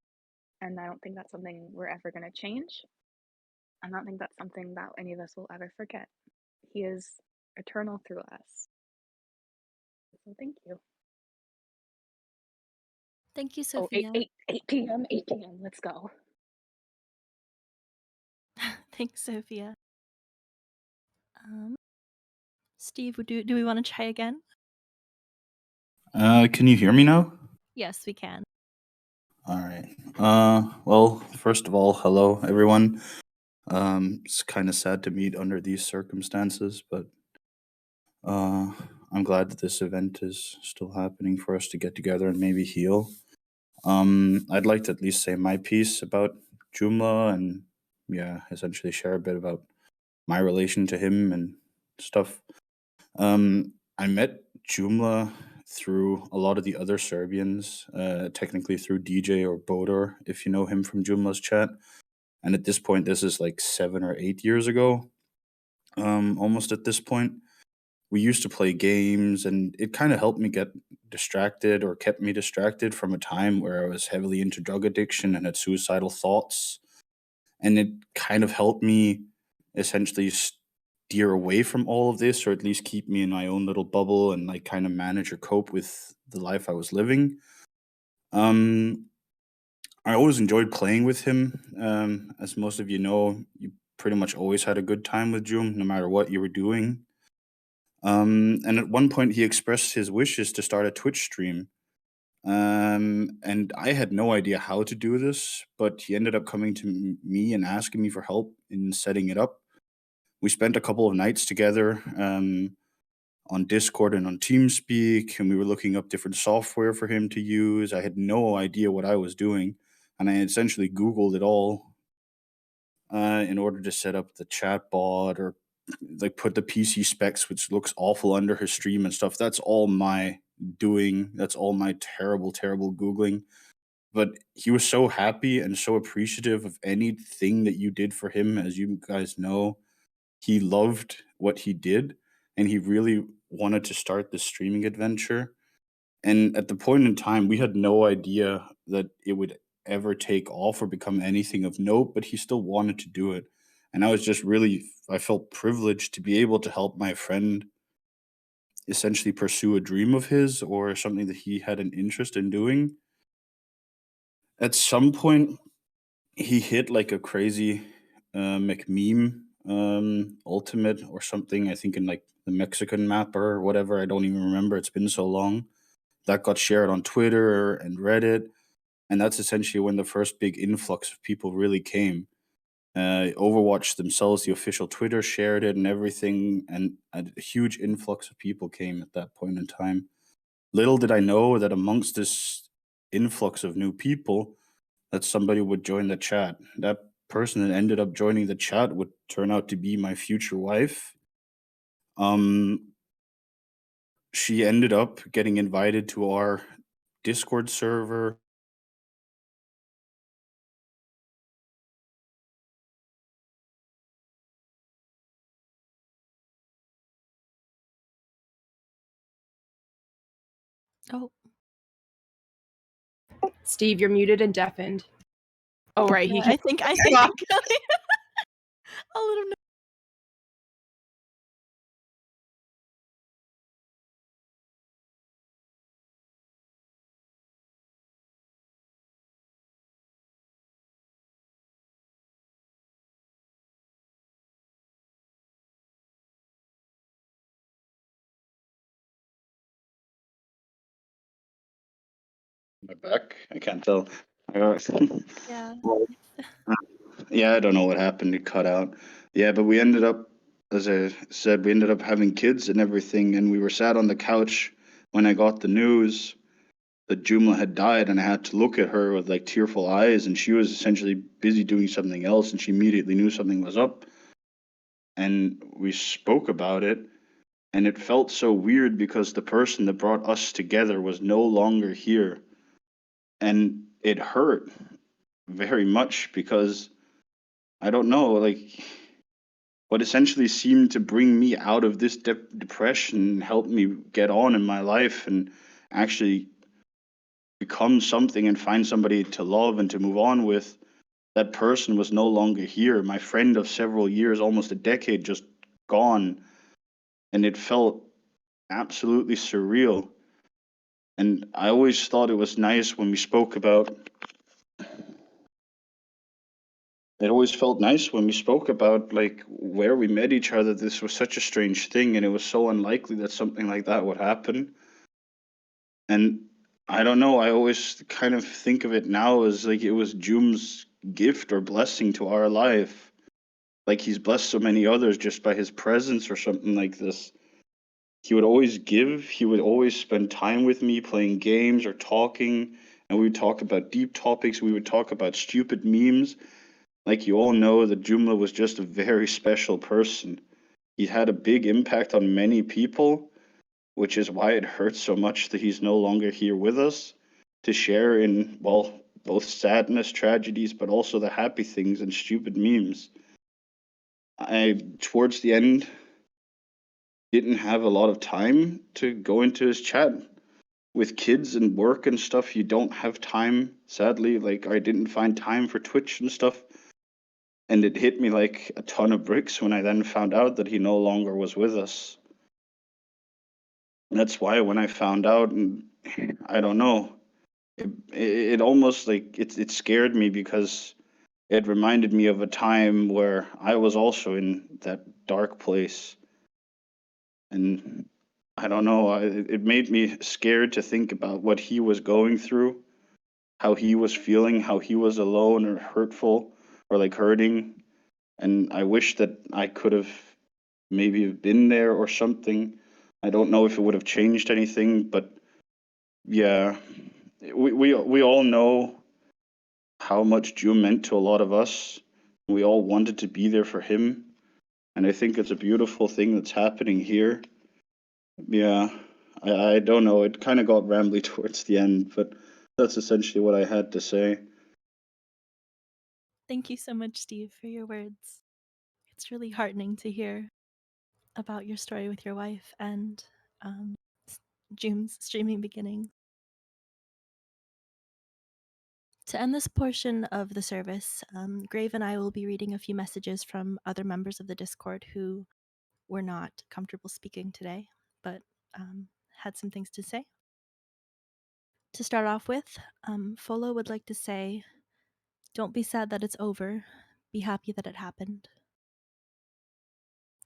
And I don't think that's something we're ever going to change. I don't think that's something that any of us will ever forget. He is eternal through us. So thank you. Thank you, Oh, Sophia. 8 p.m., 8 p.m. Let's go. Thanks, Sophia. Steve, do we want to try again? Can you hear me now? Yes, we can. All right. Well, first of all, hello everyone. It's kind of sad to meet under these circumstances, but I'm glad that this event is still happening for us to get together and maybe heal. I'd like to at least say my piece about Joomla and yeah, essentially share a bit about my relation to him and stuff. I met Joomla through a lot of the other Serbians, technically through DJ or Bodor, if you know him from Joomla's chat. And at this point, this is like 7 or 8 years ago, almost at this point. We used to play games, and it kind of helped me get distracted or kept me distracted from a time where I was heavily into drug addiction and had suicidal thoughts. And it kind of helped me essentially steer away from all of this, or at least keep me in my own little bubble and like kind of manage or cope with the life I was living. Um, I always enjoyed playing with him. As most of you know, you pretty much always had a good time with Joom, no matter what you were doing. And at one point, he expressed his wishes to start a Twitch stream. And I had no idea how to do this, but he ended up coming to me and asking me for help in setting it up. We spent a couple of nights together on Discord and on TeamSpeak, and we were looking up different software for him to use. I had no idea what I was doing, and I essentially Googled it all in order to set up the chat bot or like put the PC specs, which looks awful under his stream and stuff. That's all my doing. That's all my terrible, terrible Googling. But he was so happy and so appreciative of anything that you did for him. As you guys know, he loved what he did and he really wanted to start this streaming adventure. And at the point in time, we had no idea that it would ever take off or become anything of note, but he still wanted to do it. And I was just really, I felt privileged to be able to help my friend essentially pursue a dream of his or something that he had an interest in doing. at some point he hit like a crazy McMeme ultimate or something. I think in like the Mexican mapper or whatever. I don't even remember. It's been so long. That got shared on Twitter and Reddit, and that's essentially when the first big influx of people really came. Overwatch themselves, the official Twitter shared it and everything, and a huge influx of people came at that point in time. Little did I know that amongst this influx of new people, that somebody would join the chat. That person that ended up joining the chat would turn out to be my future wife. Um, she ended up getting invited to our Discord server. Oh, Steve, you're muted and deafened. Oh, right. yeah, He I think I'll let him know. My back? I can't tell. Yeah. Well, yeah, I don't know what happened. It cut out. Yeah, but we ended up, as I said, we ended up having kids and everything, and we were sat on the couch when I got the news that Joomla had died, and I had to look at her with like tearful eyes, and she was essentially busy doing something else, and she immediately knew something was up, and we spoke about it, and it felt so weird because the person that brought us together was no longer here, and it hurt very much because I don't know, like what essentially seemed to bring me out of this depression and help me get on in my life and actually become something and find somebody to love and to move on with. That person was no longer here. My friend of several years, almost a decade, just gone. And it felt absolutely surreal. And I always thought it was nice when we spoke about it always felt nice when we spoke about like where we met each other. This was such a strange thing, and it was so unlikely that something like that would happen. And I don't know, I always kind of think of it now as like it was Joom's gift or blessing to our life. Like he's blessed so many others just by his presence or something like this. He would always give, he would always spend time with me playing games or talking, and we would talk about deep topics, we would talk about stupid memes. Like you all know that Joomla was just a very special person. He had a big impact on many people, which is why it hurts so much that he's no longer here with us to share in, well, both sadness, tragedies, but also the happy things and stupid memes. Towards the end, didn't have a lot of time to go into his chat. With kids and work and stuff, you don't have time, sadly. Like, I didn't find time for Twitch and stuff. And it hit me like a ton of bricks when I then found out that he no longer was with us. And that's why when I found out, and I don't know, it almost like it scared me because it reminded me of a time where I was also in that dark place, and I don't know, it made me scared to think about what he was going through, how he was feeling, how he was alone or hurtful or like hurting, and I wish that I could have maybe have been there or something. I don't know if it would have changed anything, but yeah, we all know how much June meant to a lot of us. We all wanted to be there for him, and I think it's a beautiful thing that's happening here. Yeah, I don't know. It kind of got rambly towards the end, but that's essentially what I had to say. Thank you so much, Steve, for your words. It's really heartening to hear about your story with your wife and um, June's streaming beginning. To end this portion of the service, Grave and I will be reading a few messages from other members of the Discord who were not comfortable speaking today, but had some things to say. To start off with, Folo would like to say, don't be sad that it's over. Be happy that it happened.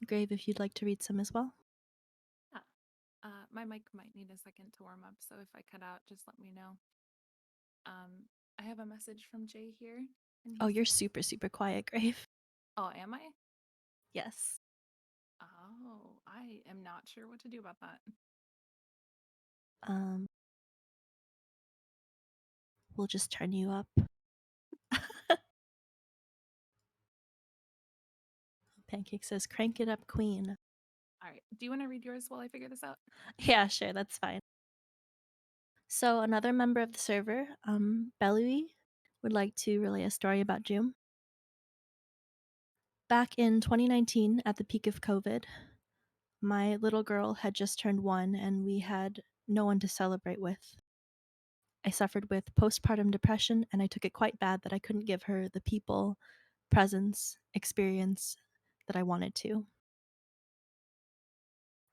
Grave, if you'd like to read some as well. Yeah. My mic might need a second to warm up, so if I cut out, just let me know. I have a message from Jay here. And Oh, you're super, super quiet, Grave. Oh, am I? Yes. Oh, I am not sure what to do about that. We'll just turn you up. Pancake says, crank it up, queen. All right. Do you want to read yours while I figure this out? Yeah, sure, that's fine. So another member of the server, Belui, would like to relay a story about Joom. Back in 2019, at the peak of COVID, my little girl had just turned 1 and we had no one to celebrate with. I suffered with postpartum depression and I took it quite bad that I couldn't give her the people, presence, experience that I wanted to.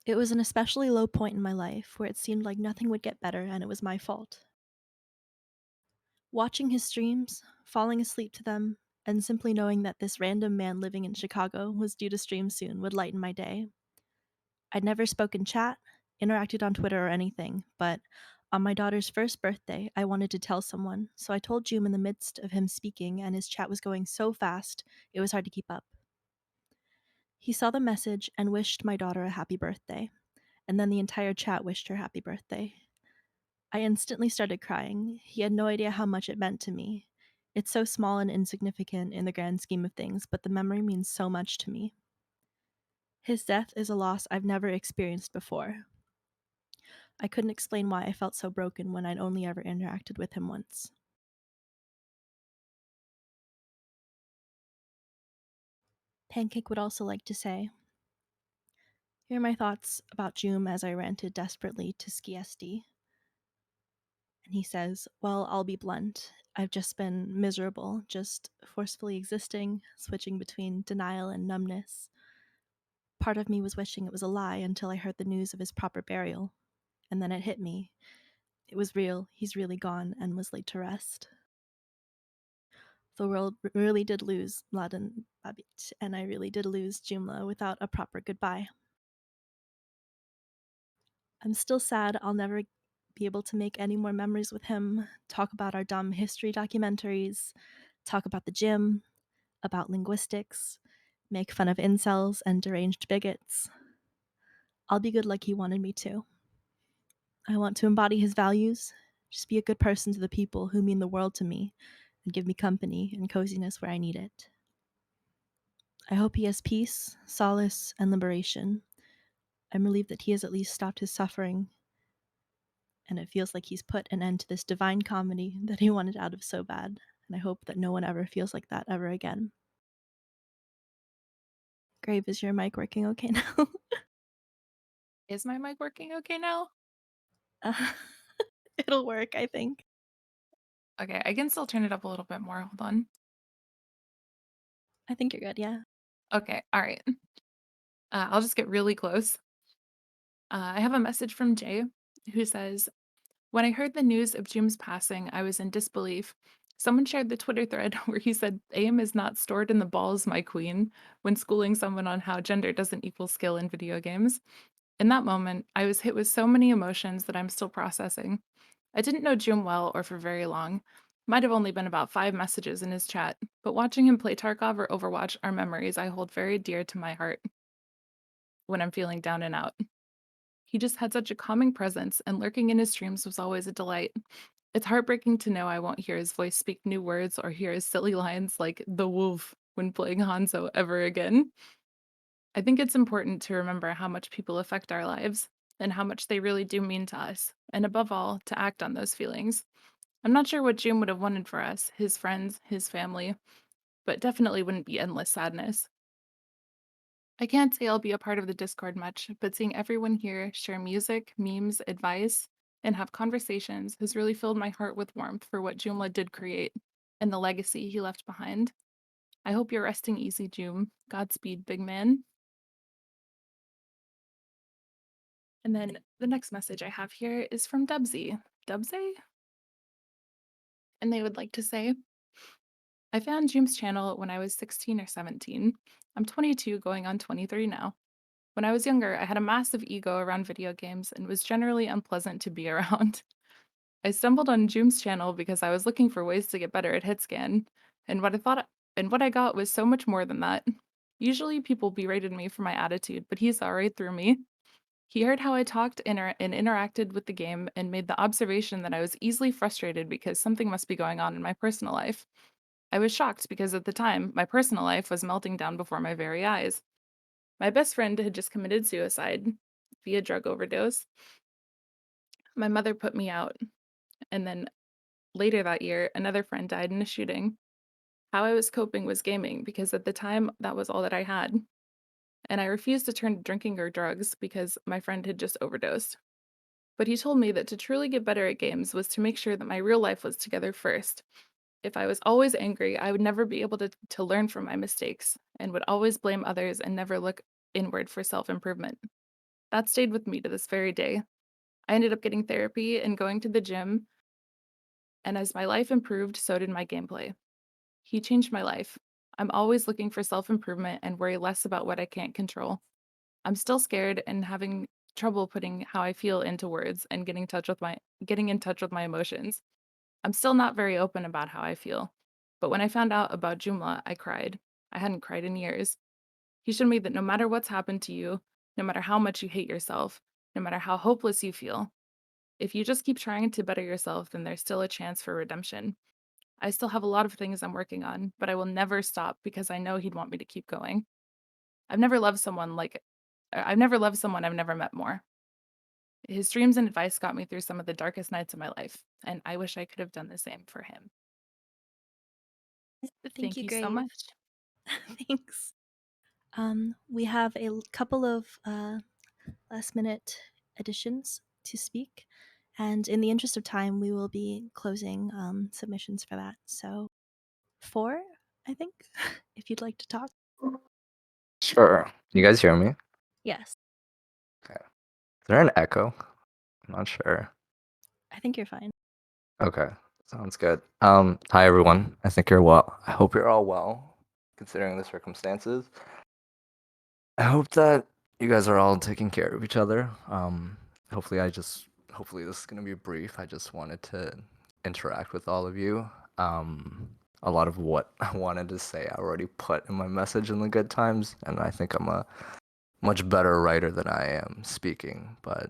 It was an especially low point in my life where it seemed like nothing would get better and it was my fault. Watching his streams, falling asleep to them, and simply knowing that this random man living in Chicago was due to stream soon would lighten my day. I'd never spoken chat, interacted on Twitter or anything, but on my daughter's first birthday, I wanted to tell someone, so I told Joom in the midst of him speaking, and his chat was going so fast, it was hard to keep up. He saw the message and wished my daughter a happy birthday, and then the entire chat wished her happy birthday. I instantly started crying. He had no idea how much it meant to me. It's so small and insignificant in the grand scheme of things, but the memory means so much to me. His death is a loss I've never experienced before. I couldn't explain why I felt so broken when I'd only ever interacted with him once. Pancake would also like to say, here are my thoughts about Joom as I ranted desperately to Skiesti. And he says, well, I'll be blunt. I've just been miserable, just forcefully existing, switching between denial and numbness. Part of me was wishing it was a lie until I heard the news of his proper burial. And then it hit me. It was real. He's really gone and was laid to rest. The world really did lose Mladen Babic, and I really did lose Joomla without a proper goodbye. I'm still sad I'll never be able to make any more memories with him, talk about our dumb history documentaries, talk about the gym, about linguistics, make fun of incels and deranged bigots. I'll be good like he wanted me to. I want to embody his values, just be a good person to the people who mean the world to me and give me company and coziness where I need it. I hope he has peace, solace, and liberation. I'm relieved that he has at least stopped his suffering, and it feels like he's put an end to this divine comedy that he wanted out of so bad, and I hope that no one ever feels like that ever again. Grave, is your mic working okay now? Is my mic working okay now? It'll work, I think. Okay, I can still turn it up a little bit more. Hold on. I think you're good, yeah. Okay, all right. I'll just get really close. I have a message from Jay who says, when I heard the news of Jim's passing, I was in disbelief. Someone shared the Twitter thread where he said, aim is not stored in the balls, my queen, when schooling someone on how gender doesn't equal skill in video games. In that moment, I was hit with so many emotions that I'm still processing. I didn't know Jim well or for very long. Might have only been about 5 messages in his chat, but watching him play Tarkov or Overwatch are memories I hold very dear to my heart when I'm feeling down and out. He just had such a calming presence, and lurking in his streams was always a delight. It's heartbreaking to know I won't hear his voice speak new words or hear his silly lines like the wolf when playing Hanzo ever again. I think it's important to remember how much people affect our lives and how much they really do mean to us, and above all, to act on those feelings. I'm not sure what Jim would have wanted for us, his friends, his family, but definitely wouldn't be endless sadness. I can't say I'll be a part of the Discord much, but seeing everyone here share music, memes, advice, and have conversations has really filled my heart with warmth for what Joomla did create and the legacy he left behind. I hope you're resting easy, Joom. Godspeed, big man. And then the next message I have here is from Dubsy. Dubsy? and they would like to say, I found Joom's channel when I was 16 or 17. I'm 22 going on 23 now. When I was younger, I had a massive ego around video games and was generally unpleasant to be around. I stumbled on Joom's channel because I was looking for ways to get better at hitscan, and what I got was so much more than that. Usually people berated me for my attitude, but he saw right through me. He heard how I talked and interacted with the game and made the observation that I was easily frustrated because something must be going on in my personal life. I was shocked because at the time, my personal life was melting down before my very eyes. My best friend had just committed suicide via drug overdose. My mother put me out, and then later that year, another friend died in a shooting. How I was coping was gaming because at the time, that was all that I had. And I refused to turn to drinking or drugs because my friend had just overdosed. But he told me that to truly get better at games was to make sure that my real life was together first. If I was always angry, I would never be able to learn from my mistakes and would always blame others and never look inward for self-improvement. That stayed with me to this very day. I ended up getting therapy and going to the gym, and as my life improved, so did my gameplay. He changed my life. I'm always looking for self-improvement and worry less about what I can't control. I'm still scared and having trouble putting how I feel into words and getting in touch with my emotions. I'm still not very open about how I feel. But when I found out about Joomla, I cried. I hadn't cried in years. He showed me that no matter what's happened to you, no matter how much you hate yourself, no matter how hopeless you feel, if you just keep trying to better yourself, then there's still a chance for redemption. I still have a lot of things I'm working on, but I will never stop because I know he'd want me to keep going. I've never loved someone I've never loved someone I've never met more. His dreams and advice got me through some of the darkest nights of my life, and I wish I could have done the same for him. Thank Thank you, you so Grave. much. Thanks. We have a couple of last minute additions to speak, and in the interest of time, we will be closing submissions for that. So, 4, I think, if you'd like to talk. Sure. Can you guys hear me? Yes, Okay. Is there an echo? I'm not sure. I think you're fine. Okay. Sounds good. Hi everyone. I think you're well. I hope you're all well, considering the circumstances. I hope that you guys are all taking care of each other. Hopefully this is gonna be brief. I just wanted to interact with all of you. A lot of what I wanted to say I already put in my message in the good times, and I think I'm a much better writer than I am speaking. But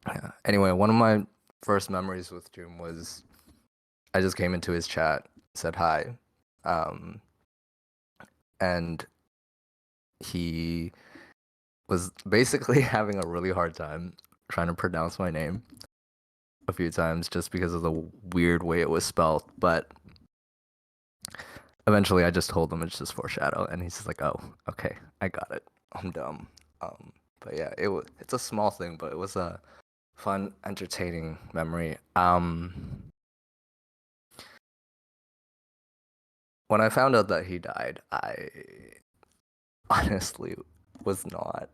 yeah. Anyway, one of my first memories with Joom was I just came into his chat, said hi, and he was basically having a really hard time trying to pronounce my name a few times just because of the weird way it was spelled. But eventually I just told him it's just foreshadow, and he's just like, oh, okay, I got it. I'm dumb. But yeah, it's a small thing, but it was a fun, entertaining memory. When I found out that he died, I honestly was not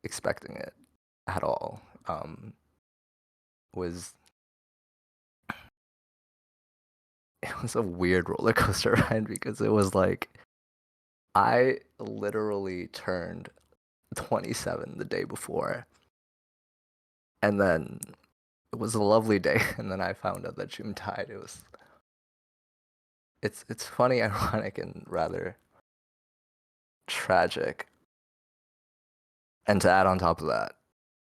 expecting it at all. Was It was a weird roller coaster ride because it was like I literally turned 27 the day before, and then it was a lovely day, and then I found out that Jim died. It's funny, ironic, and rather tragic. And to add on top of that,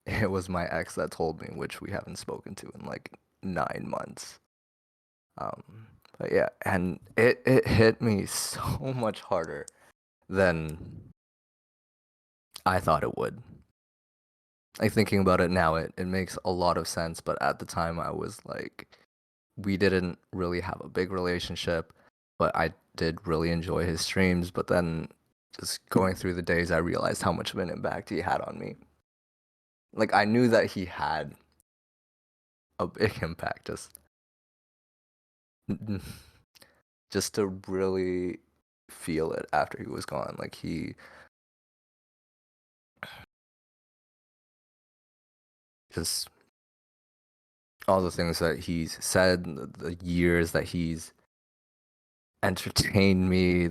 it was my ex that told me, which we haven't spoken to in like 9 months. But yeah, and it hit me so much harder than I thought it would. Like thinking about it now, it makes a lot of sense. But at the time, I was like, we didn't really have a big relationship, but I did really enjoy his streams. But then just going through the days, I realized how much of an impact he had on me. Like I knew that he had a big impact, just to really feel it after he was gone. Like he just all the things that he's said, the years that he's entertained me,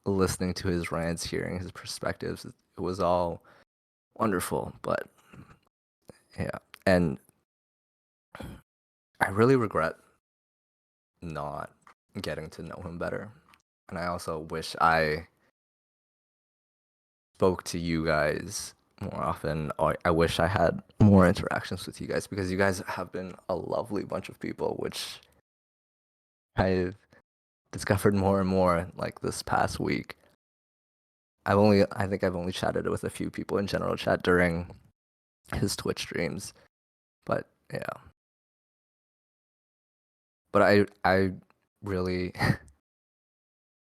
listening to his rants, hearing his perspectives. It was all wonderful, but yeah. And I really regret not getting to know him better. And I also wish I spoke to you guys more often, or I wish I had more interactions with you guys, because you guys have been a lovely bunch of people, which I've discovered more and more like this past week. I think I've only chatted with a few people in general chat during his Twitch streams, but yeah. But I really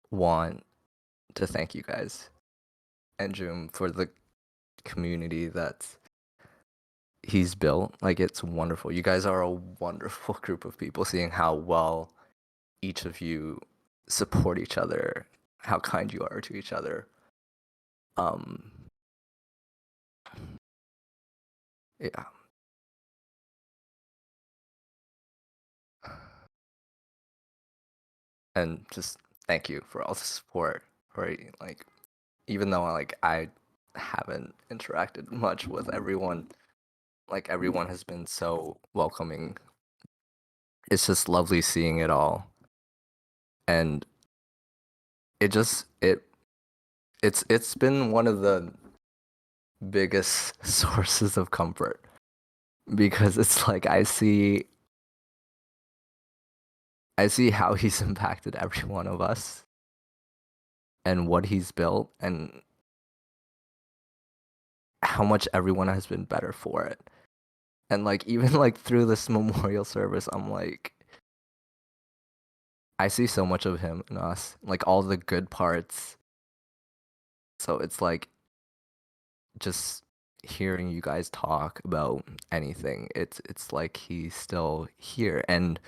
want to thank you guys and Joom for the community that he's built. Like, it's wonderful. You guys are a wonderful group of people, seeing how well each of you support each other, how kind you are to each other. Yeah. And just thank you for all the support. For like, even though like I haven't interacted much with everyone, like everyone has been so welcoming. It's just lovely seeing it all, and it's been one of the biggest sources of comfort, because it's like I see how he's impacted every one of us and what he's built and how much everyone has been better for it. And like, even like through this memorial service, I'm like, I see so much of him in us, like all the good parts. So it's like, just hearing you guys talk about anything, it's like he's still here, and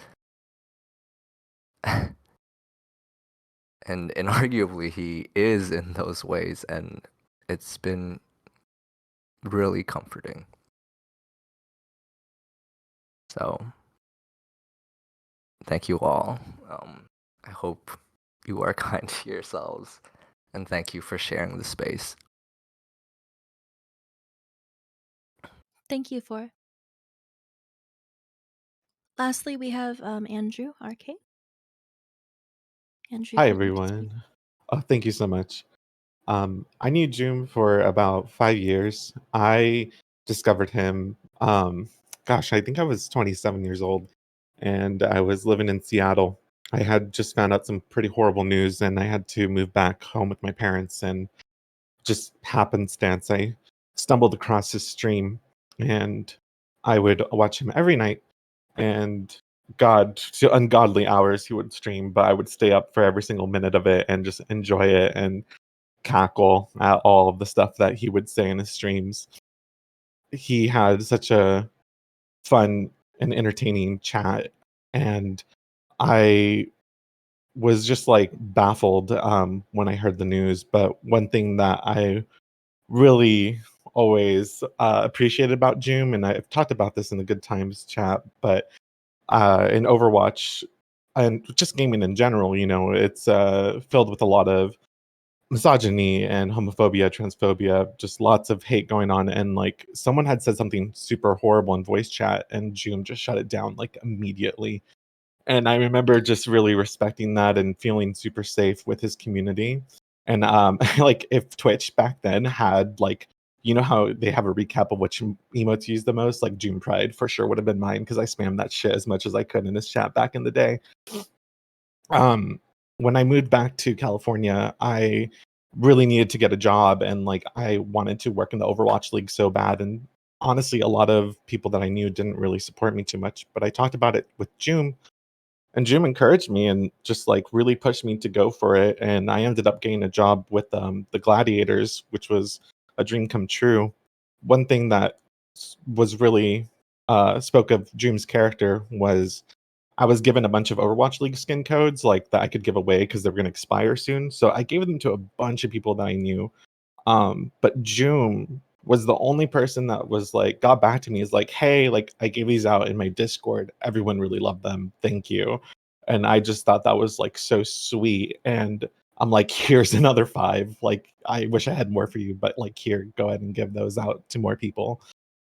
and inarguably he is in those ways, and it's been really comforting. So thank you all. I hope you are kind to yourselves, and thank you for sharing the space. Thank you for. Lastly, we have Andrew RK. Andrew, Hi, if you'd like to speak. everyone. Thank you so much. I knew Joom for about 5 years. I discovered him, gosh, I think I was 27 years old, and I was living in Seattle. I had just found out some pretty horrible news, and I had to move back home with my parents, and just happenstance, I stumbled across his stream, and I would watch him every night, and God, to ungodly hours he would stream, but I would stay up for every single minute of it and just enjoy it and cackle at all of the stuff that he would say in his streams. He had such a fun and entertaining chat, and I was just like baffled when I heard the news. But one thing that I really always appreciated about Joom, and I've talked about this in the Good Times chat, but in Overwatch and just gaming in general, it's filled with a lot of misogyny and homophobia, transphobia, just lots of hate going on. And like, someone had said something super horrible in voice chat, and Joom just shut it down like immediately. And I remember just really respecting that and feeling super safe with his community. And like, if Twitch back then had like, how they have a recap of which emotes use the most, like June Pride for sure would have been mine, because I spammed that shit as much as I could in his chat back in the day. When I moved back to California, I really needed to get a job, and like, I wanted to work in the Overwatch League so bad. And honestly, a lot of people that I knew didn't really support me too much, but I talked about it with Joom, and Jim encouraged me and just like really pushed me to go for it. And I ended up getting a job with the Gladiators, which was a dream come true. One thing that was really spoke of Jim's character was I was given a bunch of Overwatch League skin codes like that I could give away because they were going to expire soon. So I gave them to a bunch of people that I knew. But Joom was the only person that was like got back to me is like, hey, like I gave these out in my Discord. Everyone really loved them. Thank you. And I just thought that was like so sweet. And I'm like, here's another 5. Like, I wish I had more for you, but like, here, go ahead and give those out to more people.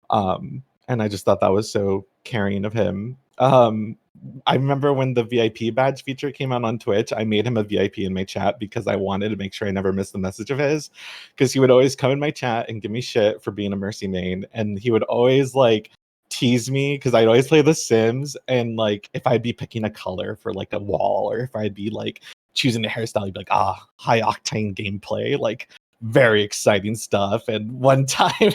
And I just thought that was so caring of him. I remember when the VIP badge feature came out on Twitch, I made him a VIP in my chat because I wanted to make sure I never missed a message of his. Because he would always come in my chat and give me shit for being a Mercy main. And he would always like tease me because I'd always play The Sims. And like if I'd be picking a color for like a wall, or if I'd be like choosing a hairstyle, he'd be like, high octane gameplay. Like very exciting stuff. And one time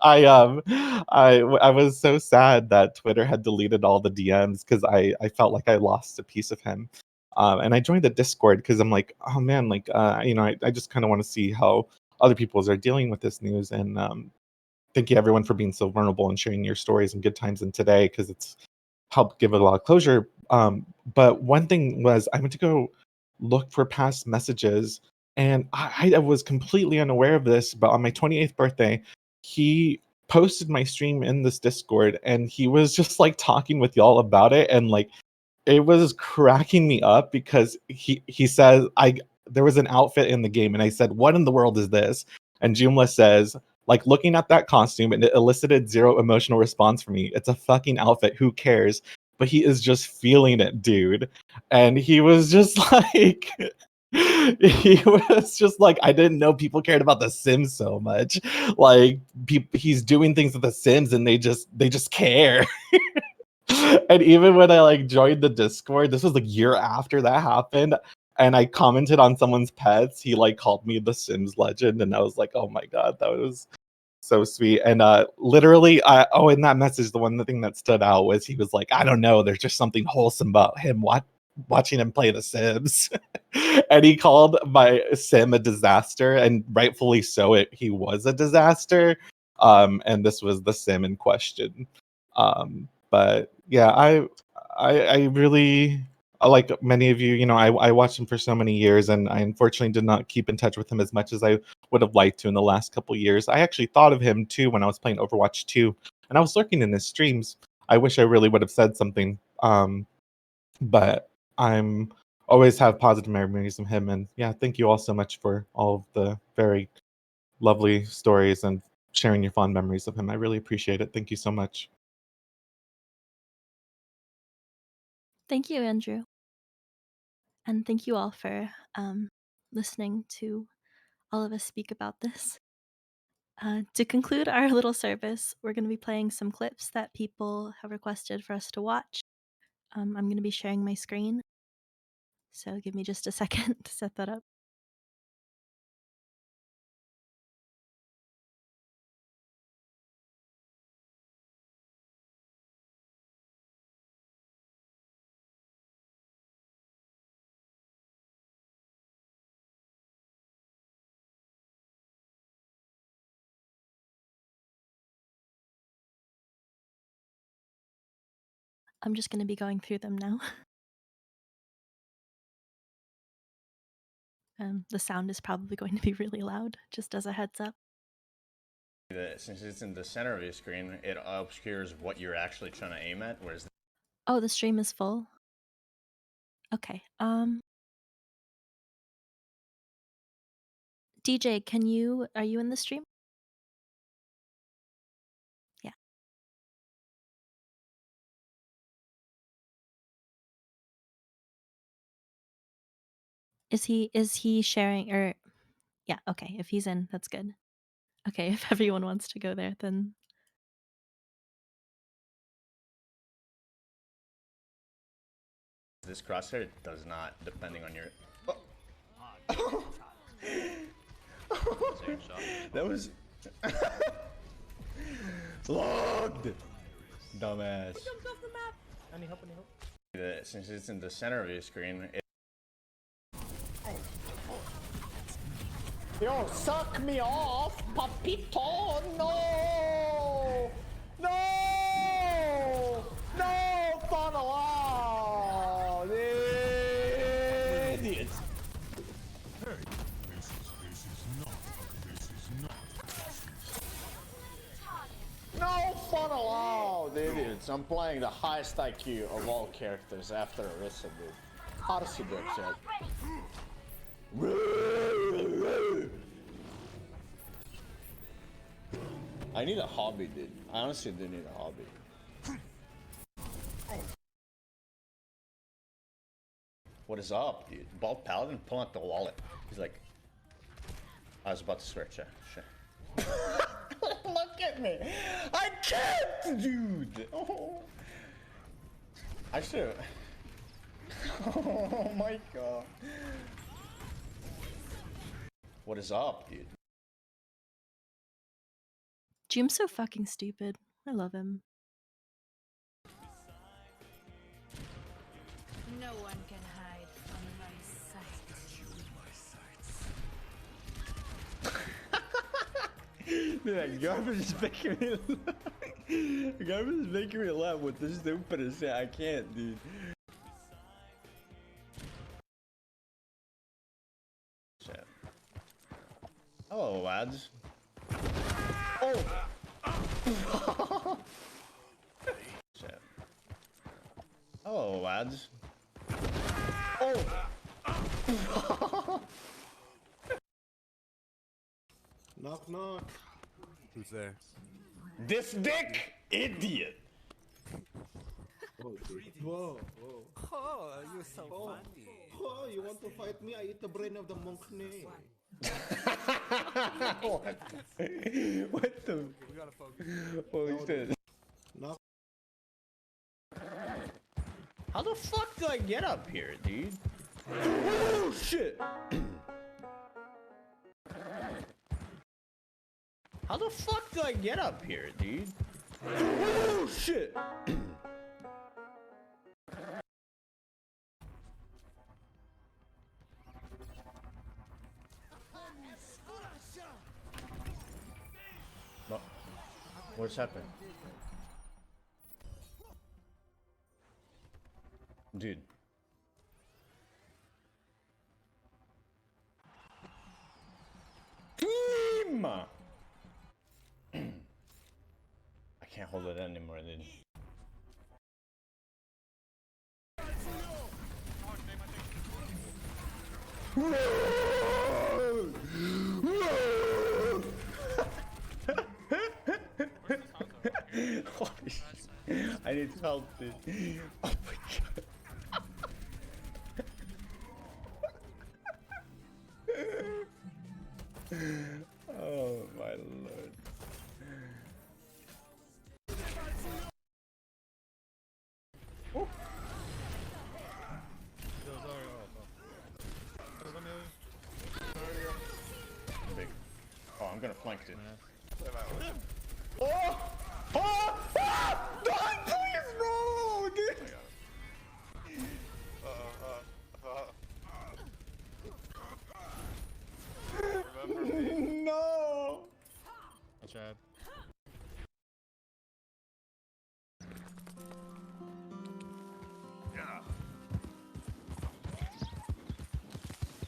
I was so sad that Twitter had deleted all the DMs because I felt like I lost a piece of him. And I joined the Discord because I'm like, oh man, like I just kind of want to see how other people's are dealing with this news. And thank you everyone for being so vulnerable and sharing your stories and good times in today, because it's helped give it a lot of closure. But one thing was I went to go look for past messages, and I was completely unaware of this, but on my 28th birthday, he posted my stream in this Discord, and he was just like talking with y'all about it, and like it was cracking me up because he says there was an outfit in the game, and I said, what in the world is this? And Joomla says, like, looking at that costume, and it elicited zero emotional response from me. It's a fucking outfit, who cares? But he is just feeling it, dude. And he was just like he was just like, I didn't know people cared about The Sims so much. Like he's doing things with The Sims and they just care. And even when I like joined the Discord, this was like year after that happened, and I commented on someone's pets, he like called me the Sims legend, and I was like, oh my god, that was so sweet. And literally, in that message, the thing that stood out was he was like, I don't know, there's just something wholesome about him watching him play The Sims. And he called my sim a disaster, and rightfully so. He was a disaster. And this was the sim in question. But yeah, I really, like many of you, I watched him for so many years, and I unfortunately did not keep in touch with him as much as I would have liked to in the last couple years. I actually thought of him too when I was playing Overwatch 2, and I was lurking in his streams. I wish I really would have said something. But I'm always have positive memories of him, and yeah, thank you all so much for all of the very lovely stories and sharing your fond memories of him. I really appreciate it. Thank you so much. Thank you, Andrew. And thank you all for listening to all of us speak about this. To conclude our little service, we're going to be playing some clips that people have requested for us to watch. I'm going to be sharing my screen, so give me just a second to set that up. I'm just going to be going through them now. The sound is probably going to be really loud, just as a heads up. Since it's in the center of your screen, it obscures what you're actually trying to aim at, whereas Oh, the stream is full? Okay, DJ, are you in the stream? Yeah. Is he sharing, or yeah, okay, if he's in, that's good. Okay, if everyone wants to go there, then this crosshair does not, depending on your... That was... Logged! Dumbass. Since it's in the center of your screen, Yo, suck me off, papito! No! No! No, funnel out! Idiots! characters. I'm playing the highest IQ of all characters after Arissa, dude. How does he do it, Chad? I need a hobby, dude. I honestly do need a hobby. What is up, dude? Bald Paladin pulling out the wallet. He's like, I was about to swear, Chad. Look at me. I can't, dude. Oh. I should. Oh my god. What is up, dude? Jim's so fucking stupid. I love him. No one can hide from my sight. Dude, that garbage is making me laugh. Garbage is making me laugh with the stupidest shit. I can't, dude. Shit. Hello, lads. Oh! Shit. Hello, lads. Oh! Knock, knock. Who's there? This dick idiot! Whoa, whoa. Oh, you're so funny. Oh, you want to fight me? I eat the brain of the monk knee. What the? We gotta focus. Holy shit. Knock. How the fuck do I get up here, dude? Oh shit! How the fuck do I get up here, dude? Oh shit! No. What's happened? Dude. Team! I can't hold it anymore, dude. Holy shit. I need help, dude. Oh my god. Oh my lord. Oh. Big. Oh, I'm gonna flank it. Oh! Oh! Ah! God, please, no, dude! No! Chad.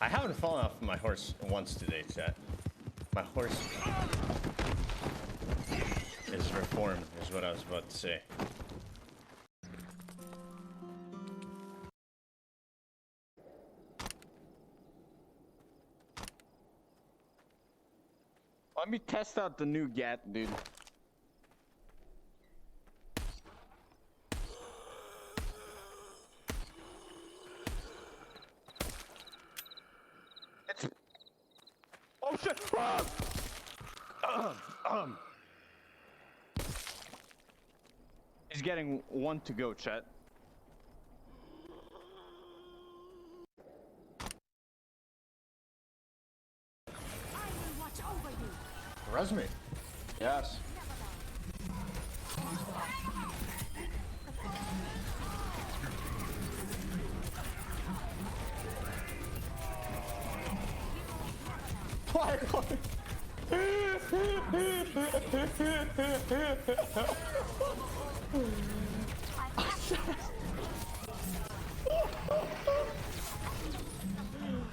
I haven't fallen off my horse once today, chat. My horse is reformed, is what I was about to say. Let me test out the new GAT, dude. It's... Oh shit! He's getting one to go, chat. Res me. Yes.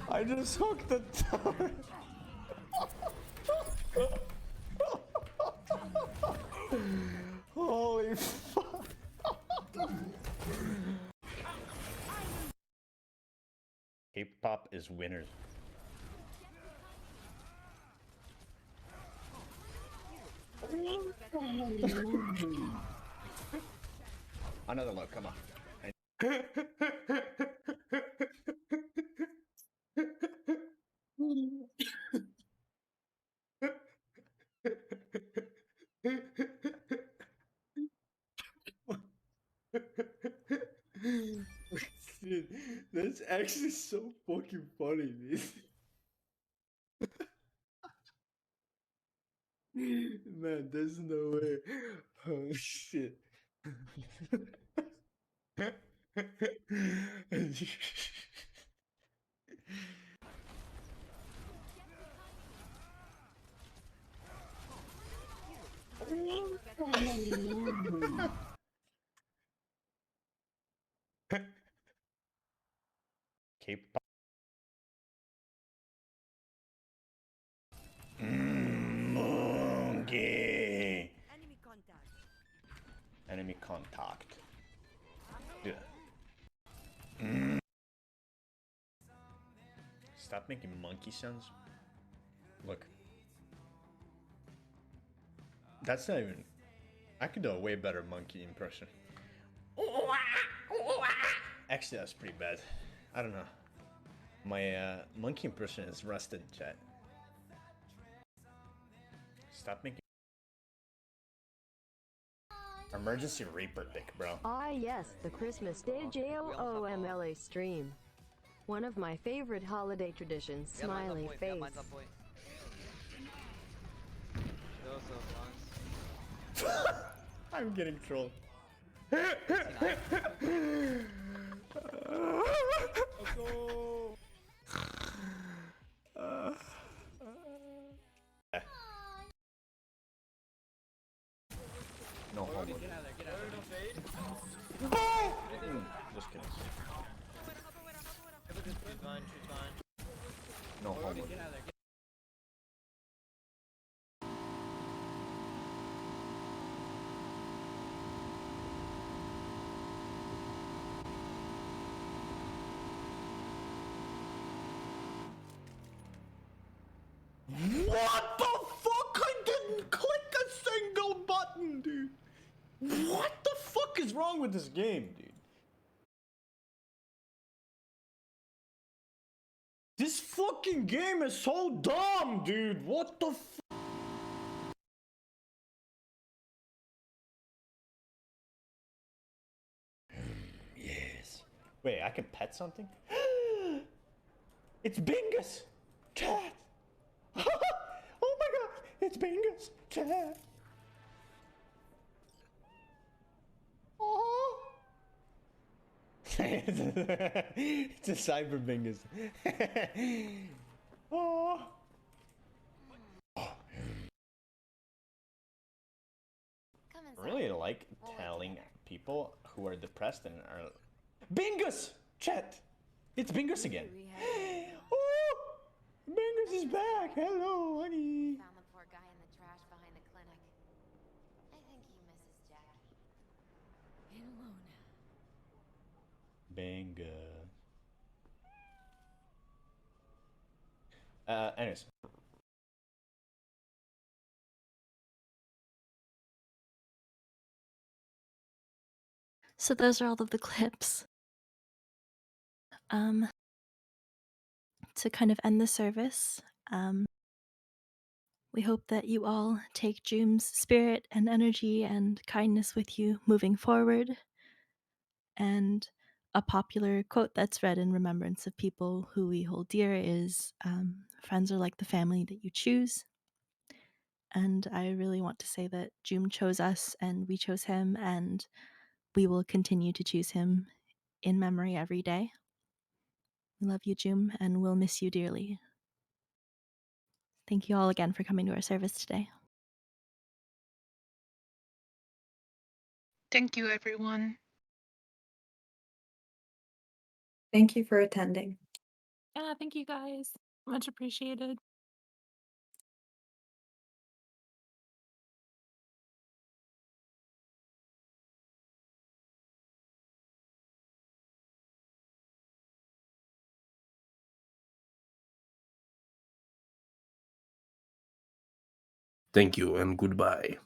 I just hooked the turret. Holy fuck. top is winners. Another look, come on. Dude, that's actually so fucking funny, dude. Man, there's no way. Oh shit. Cape. Monkey. Enemy contact. Yeah. Stop making monkey sounds. Look. That's not even. I could do a way better monkey impression. Actually, that's pretty bad. I don't know. My monkey impression is rusted, chat. Stop making. Emergency Reaper pick, bro. Ah yes, the Christmas Day JOOMLA stream. One of my favorite holiday traditions, smiley face. I'm getting trolled. No homo. Just kidding. No homo. What the fuck? I didn't click a single button, dude. What the fuck is wrong with this game, dude? This fucking game is so dumb, dude. What the f- Yes. Wait, I can pet something? It's Bingus! Chat! Oh my god! It's Bingus! Chat! Oh! It's a cyber Bingus. Oh! I really like telling people who are depressed and are Bingus! Chat! It's Bingus again. Oh! Bingus is back! Hello, honey! Found the poor guy in the trash behind the clinic. I think he misses Jackie. And Lona. Bingus. Anyways. So those are all of the clips. To kind of end the service, we hope that you all take Joom's spirit and energy and kindness with you moving forward. And a popular quote that's read in remembrance of people who we hold dear is friends are like the family that you choose. And I really want to say that Joom chose us and we chose him, and we will continue to choose him in memory every day. We love you, Joom, and we'll miss you dearly. Thank you all again for coming to our service today. Thank you, everyone. Thank you for attending. Yeah, thank you guys. Much appreciated. Thank you and goodbye.